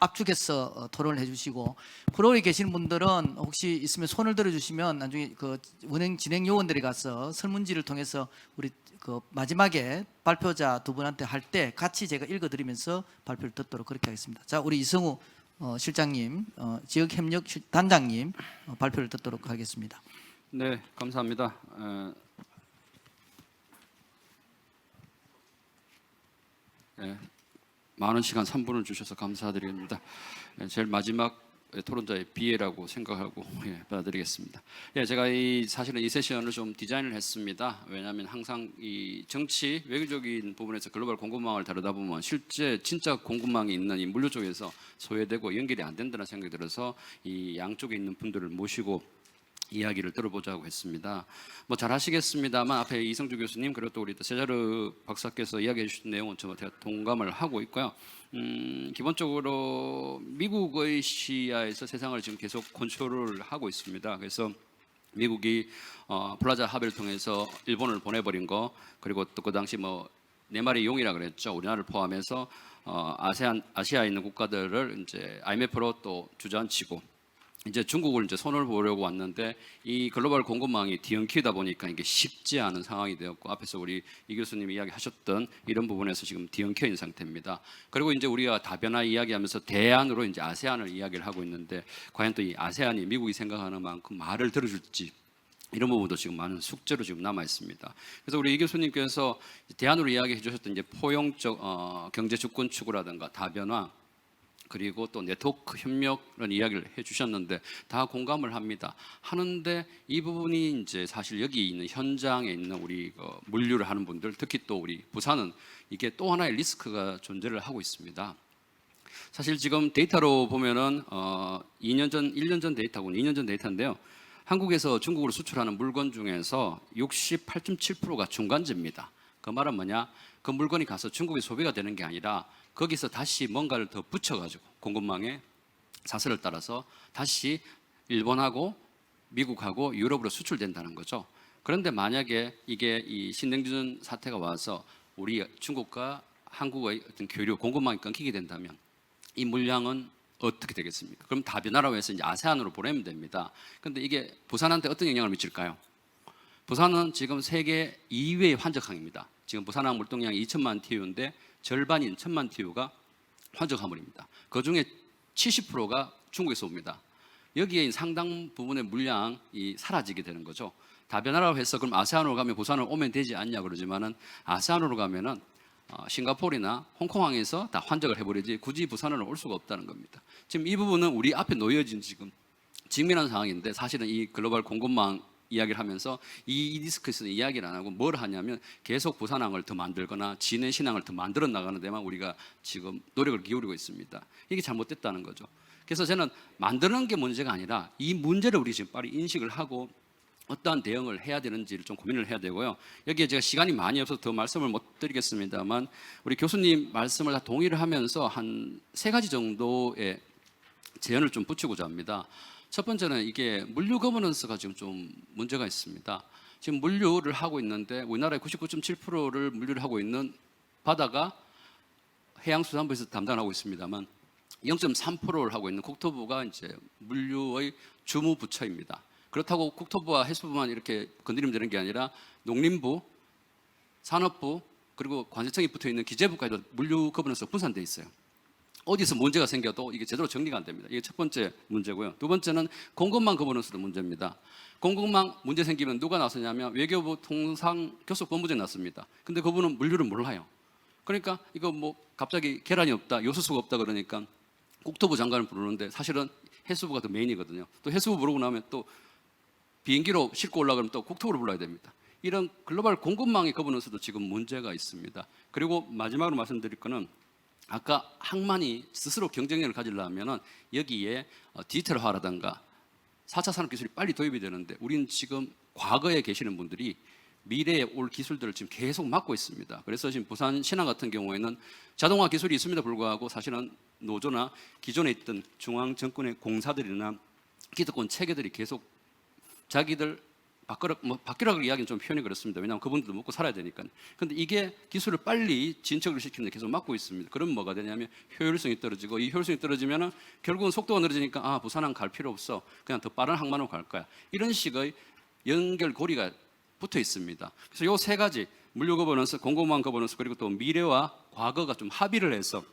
압축해서 토론을 해주시고 프로에 계시는 분들은 혹시 있으면 손을 들어주시면 나중에 그 운행 진행 요원들이 가서 설문지를 통해서 우리 그 마지막에 발표자 두 분한테 할 때 같이 제가 읽어드리면서 발표를 듣도록 그렇게 하겠습니다. 자, 우리 이승우 실장님, 지역협력 단장님 발표를 듣도록 하겠습니다. 네, 감사합니다. 많은 시간 3분을 주셔서 감사드립니다. 제일 마지막 토론자의 비애라고 생각하고 받아드리겠습니다. 제가 사실은 이 세션을 좀 디자인을 했습니다. 왜냐하면 항상 이 정치 외교적인 부분에서 글로벌 공급망을 다루다 보면 실제 진짜 공급망이 있는 이 물류 쪽에서 소외되고 연결이 안 된다는 생각이 들어서 이 양쪽에 있는 분들을 모시고 이야기를 들어보자고 했습니다. 뭐 잘 아시겠습니다만 앞에 이성주 교수님 그리고 또 우리 세자르 박사께서 이야기해 주신 내용은 제가 동감을 하고 있고요. 기본적으로 미국의 시야에서 세상을 지금 계속 컨트롤을 하고 있습니다. 그래서 미국이 플라자 합의를 통해서 일본을 보내버린 거 그리고 또 그 당시 뭐 네 마리 용이라 그랬죠. 우리나라를 포함해서 아시아에 있는 국가들을 이제 IMF로 또 주저앉히고 이제 중국을 이제 손을 보려고 왔는데 이 글로벌 공급망이 뒤엉키다 보니까 이게 쉽지 않은 상황이 되었고 앞에서 우리 이 교수님이 이야기하셨던 이런 부분에서 지금 뒤엉켜 있는 상태입니다. 그리고 이제 우리가 다변화 이야기하면서 대안으로 이제 아세안을 이야기를 하고 있는데 과연 또 이 아세안이 미국이 생각하는 만큼 말을 들어줄지 이런 부분도 지금 많은 숙제로 지금 남아 있습니다. 그래서 우리 이 교수님께서 대안으로 이야기해 주셨던 이제 포용적 경제 주권 추구라든가 다변화 그리고 또 네트워크 협력이라는 이야기를 해주셨는데 다 공감을 합니다. 하는데 이 부분이 이제 사실 여기 있는 현장에 있는 우리 물류를 하는 분들, 특히 또 우리 부산은 이게 또 하나의 리스크가 존재를 하고 있습니다. 사실 지금 데이터로 보면은 1년 전 데이터군요. 2년 전 데이터인데요. 한국에서 중국으로 수출하는 물건 중에서 68.7%가 중간재입니다. 그 말은 뭐냐? 그 물건이 가서 중국에 소비가 되는 게 아니라 거기서 다시 뭔가를 더 붙여가지고 공급망에 사슬을 따라서 다시 일본하고 미국하고 유럽으로 수출된다는 거죠. 그런데 만약에 이게 이 신냉전 사태가 와서 우리 중국과 한국의 어떤 교류 공급망이 끊기게 된다면 이 물량은 어떻게 되겠습니까? 그럼 다변화라고 해서 이제 아세안으로 보내면 됩니다. 그런데 이게 부산한테 어떤 영향을 미칠까요? 부산은 지금 세계 2위의 환적항입니다. 지금 부산항 물동량이 2천만 TU인데 절반인 1천만 TU가 환적 화물입니다. 그 중에 70%가 중국에서 옵니다. 여기에 상당 부분의 물량이 사라지게 되는 거죠. 다변화라고 해서 그럼 아세안으로 가면 부산을 오면 되지 않냐 그러지만은 아세안으로 가면은 싱가포르나 홍콩항에서 다 환적을 해버리지 굳이 부산으로 올 수가 없다는 겁니다. 지금 이 부분은 우리 앞에 놓여진 지금 직면한 상황인데 사실은 이 글로벌 공급망 이야기를 하면서 이 디스크에서는 이야기를 안 하고 뭘 하냐면 계속 부산항을 더 만들거나 진해 신항을 더 만들어 나가는 데만 우리가 지금 노력을 기울이고 있습니다. 이게 잘못됐다는 거죠. 그래서 저는 만드는 게 문제가 아니라 이 문제를 우리 지금 빨리 인식을 하고 어떠한 대응을 해야 되는지를 좀 고민을 해야 되고요. 여기에 제가 시간이 많이 없어서 더 말씀을 못 드리겠습니다만 우리 교수님 말씀을 다 동의를 하면서 한 3가지 정도의 제언을 좀 붙이고자 합니다. 첫 번째는 이게 물류 거버넌스가 지금 좀 문제가 있습니다. 지금 물류를 하고 있는데 우리나라의 99.7%를 물류를 하고 있는 바다가 해양수산부에서 담당하고 있습니다만 0.3%를 하고 있는 국토부가 이제 물류의 주무 부처입니다. 그렇다고 국토부와 해수부만 이렇게 건드리면 되는 게 아니라 농림부, 산업부 그리고 관세청이 붙어 있는 기재부까지도 물류 거버넌스가 분산돼 있어요. 어디서 문제가 생겨도 이게 제대로 정리가 안 됩니다. 이게 첫 번째 문제고요. 두 번째는 공급망 거버넌스도 문제입니다. 공급망 문제 생기면 누가 나서냐면 외교부 통상교섭본부장이 났습니다. 근데 그분은 물류를 몰라요. 그러니까 이거 뭐 갑자기 계란이 없다, 요소수가 없다 그러니까 국토부 장관을 부르는데 사실은 해수부가 더 메인이거든요. 또 해수부 부르고 나면 또 비행기로 싣고 올라가면 또 국토부를 불러야 됩니다. 이런 글로벌 공급망의 거버넌스도 지금 문제가 있습니다. 그리고 마지막으로 말씀드릴 거는 아까 항만이 스스로 경쟁력을 가지려면 여기에 디지털화라든가 4차 산업기술이 빨리 도입이 되는데 우리는 지금 과거에 계시는 분들이 미래에 올 기술들을 지금 계속 막고 있습니다. 그래서 지금 부산 신항 같은 경우에는 자동화 기술이 있음에도 불구하고 사실은 노조나 기존에 있던 중앙 정권의 공사들이나 기득권 체계들이 계속 자기들 바뀌라고 이야기는 좀 표현이 그렇습니다. 왜냐하면 그분들도 먹고 살아야 되니까. 그런데 이게 기술을 빨리 진척을 시키는데 계속 막고 있습니다. 그럼 뭐가 되냐면 효율성이 떨어지고 이 효율성이 떨어지면은 결국은 속도가 늦어지니까 부산항 갈 필요 없어. 그냥 더 빠른 항만으로 갈 거야. 이런 식의 연결고리가 붙어 있습니다. 그래서 요 3가지 물류 거버넌스, 공급망 거버넌스 그리고 또 미래와 과거가 좀 합의를 해서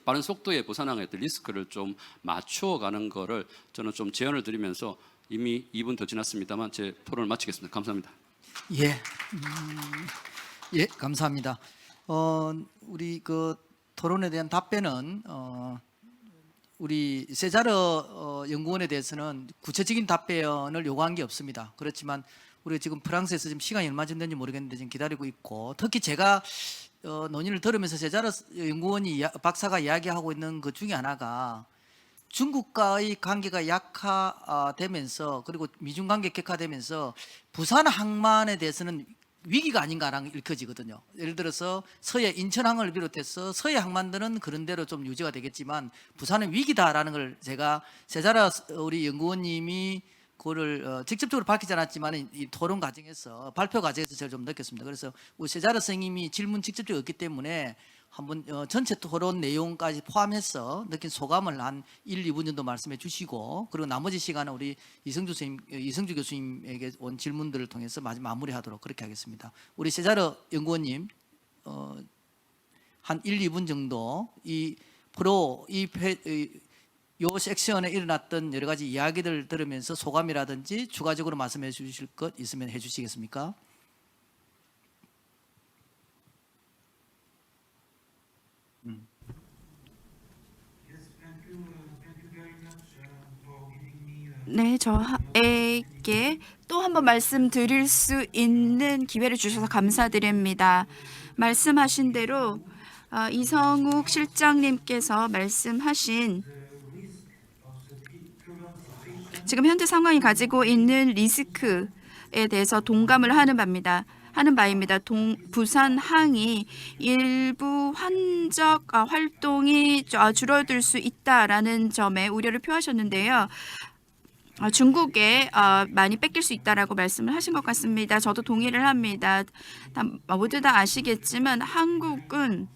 빠른 속도의 부산항의 어떤 리스크를 좀 맞추어 가는 거를 저는 좀 제언을 드리면서 이미 2분 더 지났습니다만 제 토론을 마치겠습니다. 감사합니다. 예, 감사합니다. 우리 그 토론에 대한 답변은 우리 세자르 연구원에 대해서는 구체적인 답변을 요구한 게 없습니다. 그렇지만 우리 지금 프랑스에서 지금 시간이 얼마 전인지 모르겠는데 지금 기다리고 있고 특히 제가 논의를 들으면서 세자르 연구원이 박사가 이야기하고 있는 것 중에 하나가 중국과의 관계가 약화되면서 그리고 미중 관계 격화되면서 부산 항만에 대해서는 위기가 아닌가라는 일커지거든요. 예를 들어서 서해 인천항을 비롯해서 서해 항만들은 그런 대로 좀 유지가 되겠지만 부산은 위기다라는 걸 제가 세자르 우리 연구원님이 그거를 직접적으로 밝히지 않았지만 이 토론 과정에서 발표 과정에서 제가 좀 느꼈습니다. 그래서 우리 세자르 선생님이 질문 직접적으로 없기 때문에 한번 전체 토론 내용까지 포함해서 느낀 소감을 한 1, 2분 정도 말씀해 주시고 그리고 나머지 시간은 우리 이성주 교수님에게 온 질문들을 통해서 마무리하도록 그렇게 하겠습니다. 우리 세자르 연구원님 한 1, 2분 정도 요 섹션에 일어났던 여러 가지 이야기들 들으면서 소감이라든지 추가적으로 말씀해 주실 것 있으면 해 주시겠습니까? 네, 저에게 또 한 번 말씀드릴 수 있는 기회를 주셔서 감사드립니다. 말씀하신 대로 이성욱 실장님께서 말씀하신 지금 현재 상황이 가지고 있는 리스크에 대해서 동감을 하는 바입니다. 부산항이 일부 환적 활동이 줄어들 수 있다라는 점에 우려를 표하셨는데요. 중국에 많이 뺏길 수 있다라고 말씀을 하신 것 같습니다. 저도 동의를 합니다. 모두 다 아시겠지만 한국은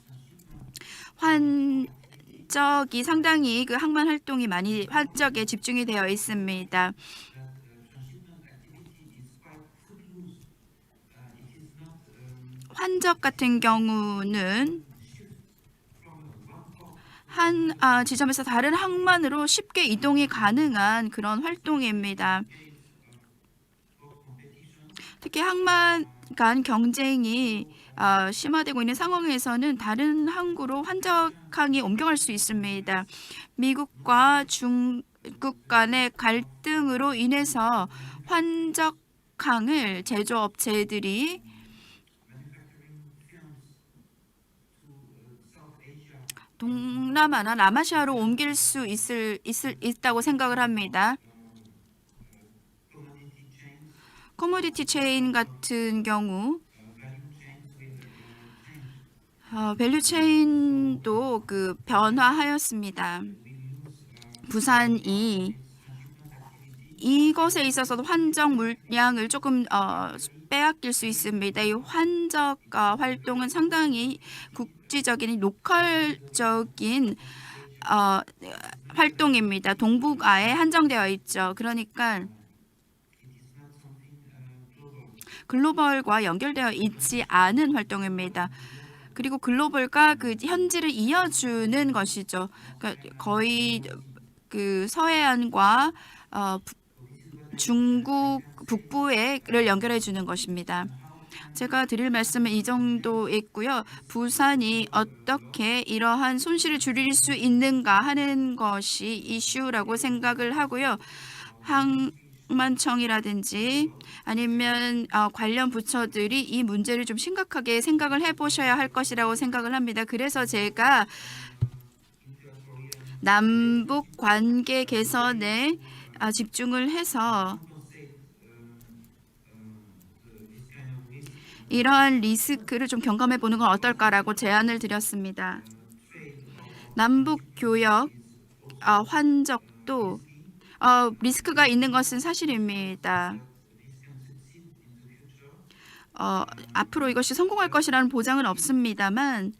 환적이 상당히 그 항만 활동이 많이 환적에 집중이 되어 있습니다. 환적 같은 경우는 한 지점에서 다른 항만으로 쉽게 이동이 가능한 그런 활동입니다. 특히 항만 간 경쟁이 심화되고 있는 상황에서는 다른 항구로 환적항이 옮겨갈 수 있습니다. 미국과 중국 간의 갈등으로 인해서 환적항을 제조업체들이 동남아나 남아시아로 옮길 수 있다고 생각을 합니다. 커머디티 체인 같은 경우 밸류 체인도 그 변화하였습니다. 부산이 이것에 있어서도 환적 물량을 조금 빼앗길 수 있습니다. 이 환적 활동은 상당히 국지적인 로컬적인 활동입니다. 동북아에 한정되어 있죠. 그러니까 글로벌과 연결되어 있지 않은 활동입니다. 그리고 글로벌과 그 현지를 이어주는 것이죠. 그러니까 거의 그 서해안과 중국 북부를 연결해 주는 것입니다. 제가 드릴 말씀은 이 정도 있고요. 부산이 어떻게 이러한 손실을 줄일 수 있는가 하는 것이 이슈라고 생각을 하고요. 항만청이라든지 아니면 관련 부처들이 이 문제를 좀 심각하게 생각을 해보셔야 할 것이라고 생각을 합니다. 그래서 제가 남북 관계 개선에 집중을 해서 이러한 리스크를 좀 경감해 보는 건 어떨까라고 제안을 드렸습니다. 남북 교역 환적도 리스크가 있는 것은 사실입니다. 앞으로 이것이 성공할 것이라는 보장은 없습니다만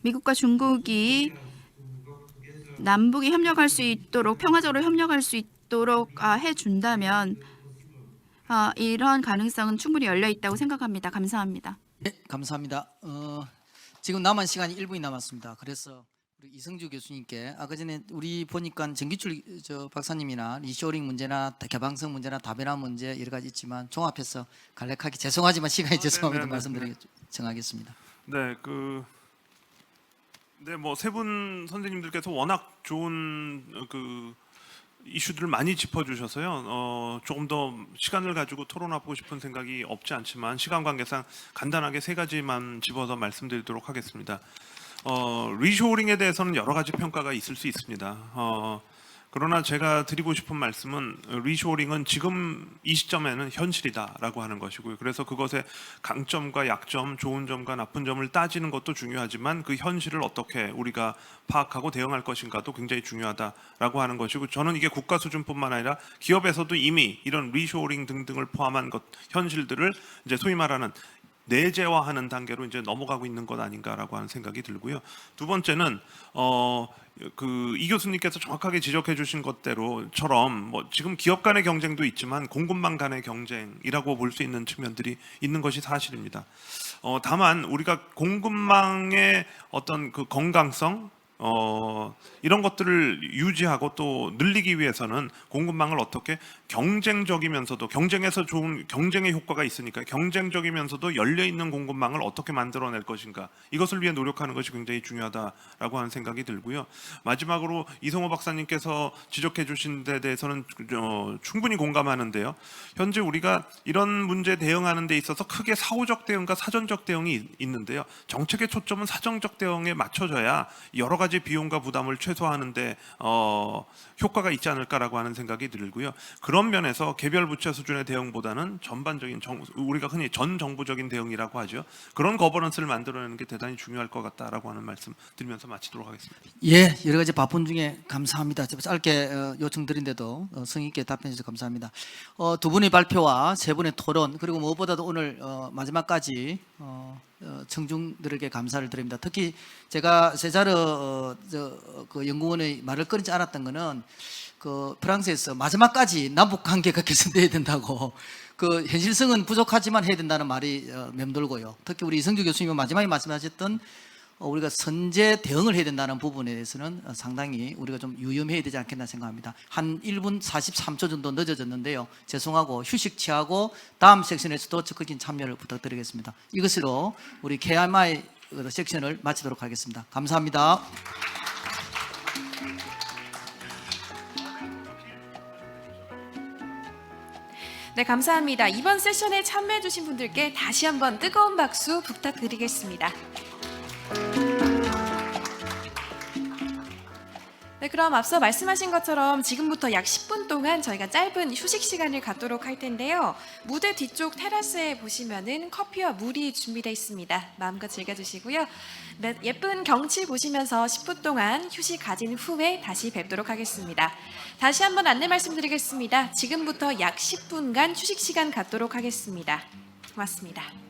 미국과 중국이 남북이 협력할 수 있도록 평화적으로 협력할 수 있도록 해준다면 이런 가능성은 충분히 열려 있다고 생각합니다. 감사합니다. 네, 감사합니다. 지금 남은 시간이 1분이 남았습니다. 그래서 우리 이승주 교수님께 아까 전에 우리 보니까 정기출 박사님이나 리쇼링 문제나 개방성 문제나 다변화 문제 여러 가지 있지만 종합해서 간략하게 죄송하지만 시간이 죄송합니다. 말씀드리겠습니다. 정하겠습니다. 네, 뭐 세 분 선생님들께서 워낙 좋은 이슈들을 많이 짚어주셔서요. 조금 더 시간을 가지고 토론하고 싶은 생각이 없지 않지만 시간 관계상 간단하게 세 가지만 집어서 말씀드리도록 하겠습니다. 리쇼링에 대해서는 여러 가지 평가가 있을 수 있습니다. 그러나 제가 드리고 싶은 말씀은 리쇼링은 지금 이 시점에는 현실이다라고 하는 것이고요. 그래서 그것의 강점과 약점, 좋은 점과 나쁜 점을 따지는 것도 중요하지만 그 현실을 어떻게 우리가 파악하고 대응할 것인가도 굉장히 중요하다라고 하는 것이고 저는 이게 국가 수준뿐만 아니라 기업에서도 이미 이런 리쇼링 등등을 포함한 현실들을 이제 소위 말하는 내재화하는 단계로 이제 넘어가고 있는 것 아닌가라고 하는 생각이 들고요. 두 번째는 이 교수님께서 정확하게 지적해 주신 것대로처럼 뭐 지금 기업 간의 경쟁도 있지만 공급망 간의 경쟁이라고 볼 수 있는 측면들이 있는 것이 사실입니다. 다만 우리가 공급망의 어떤 그 건강성 이런 것들을 유지하고 또 늘리기 위해서는 공급망을 어떻게 경쟁적이면서도 경쟁에서 좋은 경쟁의 효과가 있으니까 경쟁적이면서도 열려있는 공급망을 어떻게 만들어낼 것인가 이것을 위해 노력하는 것이 굉장히 중요하다라고 하는 생각이 들고요. 마지막으로 이성호 박사님께서 지적해 주신 데 대해서는 충분히 공감하는데요. 현재 우리가 이런 문제 대응하는 데 있어서 크게 사후적 대응과 사전적 대응이 있는데요. 정책의 초점은 사전적 대응에 맞춰져야 여러 가지 가지 비용과 부담을 최소화하는데 효과가 있지 않을까라고 하는 생각이 들고요. 그런 면에서 개별 부처 수준의 대응보다는 전반적인 우리가 흔히 전 정부적인 대응이라고 하죠. 그런 거버넌스를 만들어내는 게 대단히 중요할 것 같다라고 하는 말씀 드리면서 마치도록 하겠습니다. 예, 여러 가지 바쁜 중에 감사합니다. 짧게 요청드린데도 성의 있게 답변해 주셔서 감사합니다. 두 분의 발표와 세 분의 토론 그리고 무엇보다도 오늘 마지막까지 청중들에게 감사를 드립니다. 특히 제가 세자르 그 연구원의 말을 끊지 않았던 거는 그 프랑스에서 마지막까지 남북 관계가 개선돼야 된다고 그 현실성은 부족하지만 해야 된다는 말이 맴돌고요. 특히 우리 이성주 교수님은 마지막에 말씀하셨던 우리가 선제 대응을 해야 된다는 부분에 대해서는 상당히 우리가 좀 유념해야 되지 않겠나 생각합니다. 한 1분 43초 정도 늦어졌는데요. 죄송하고 휴식 취하고 다음 섹션에서도 적극적인 참여를 부탁드리겠습니다. 이것으로 우리 KMI 섹션을 마치도록 하겠습니다. 감사합니다. 네, 감사합니다. 이번 세션에 참여해 주신 분들께 다시 한번 뜨거운 박수 부탁드리겠습니다. 네, 그럼 앞서 말씀하신 것처럼 지금부터 약 10분 동안 저희가 짧은 휴식 시간을 갖도록 할 텐데요. 무대 뒤쪽 테라스에 보시면은 커피와 물이 준비되어 있습니다. 마음껏 즐겨주시고요. 네, 예쁜 경치 보시면서 10분 동안 휴식 가진 후에 다시 뵙도록 하겠습니다. 다시 한번 안내 말씀드리겠습니다. 지금부터 약 10분간 휴식 시간 갖도록 하겠습니다. 고맙습니다.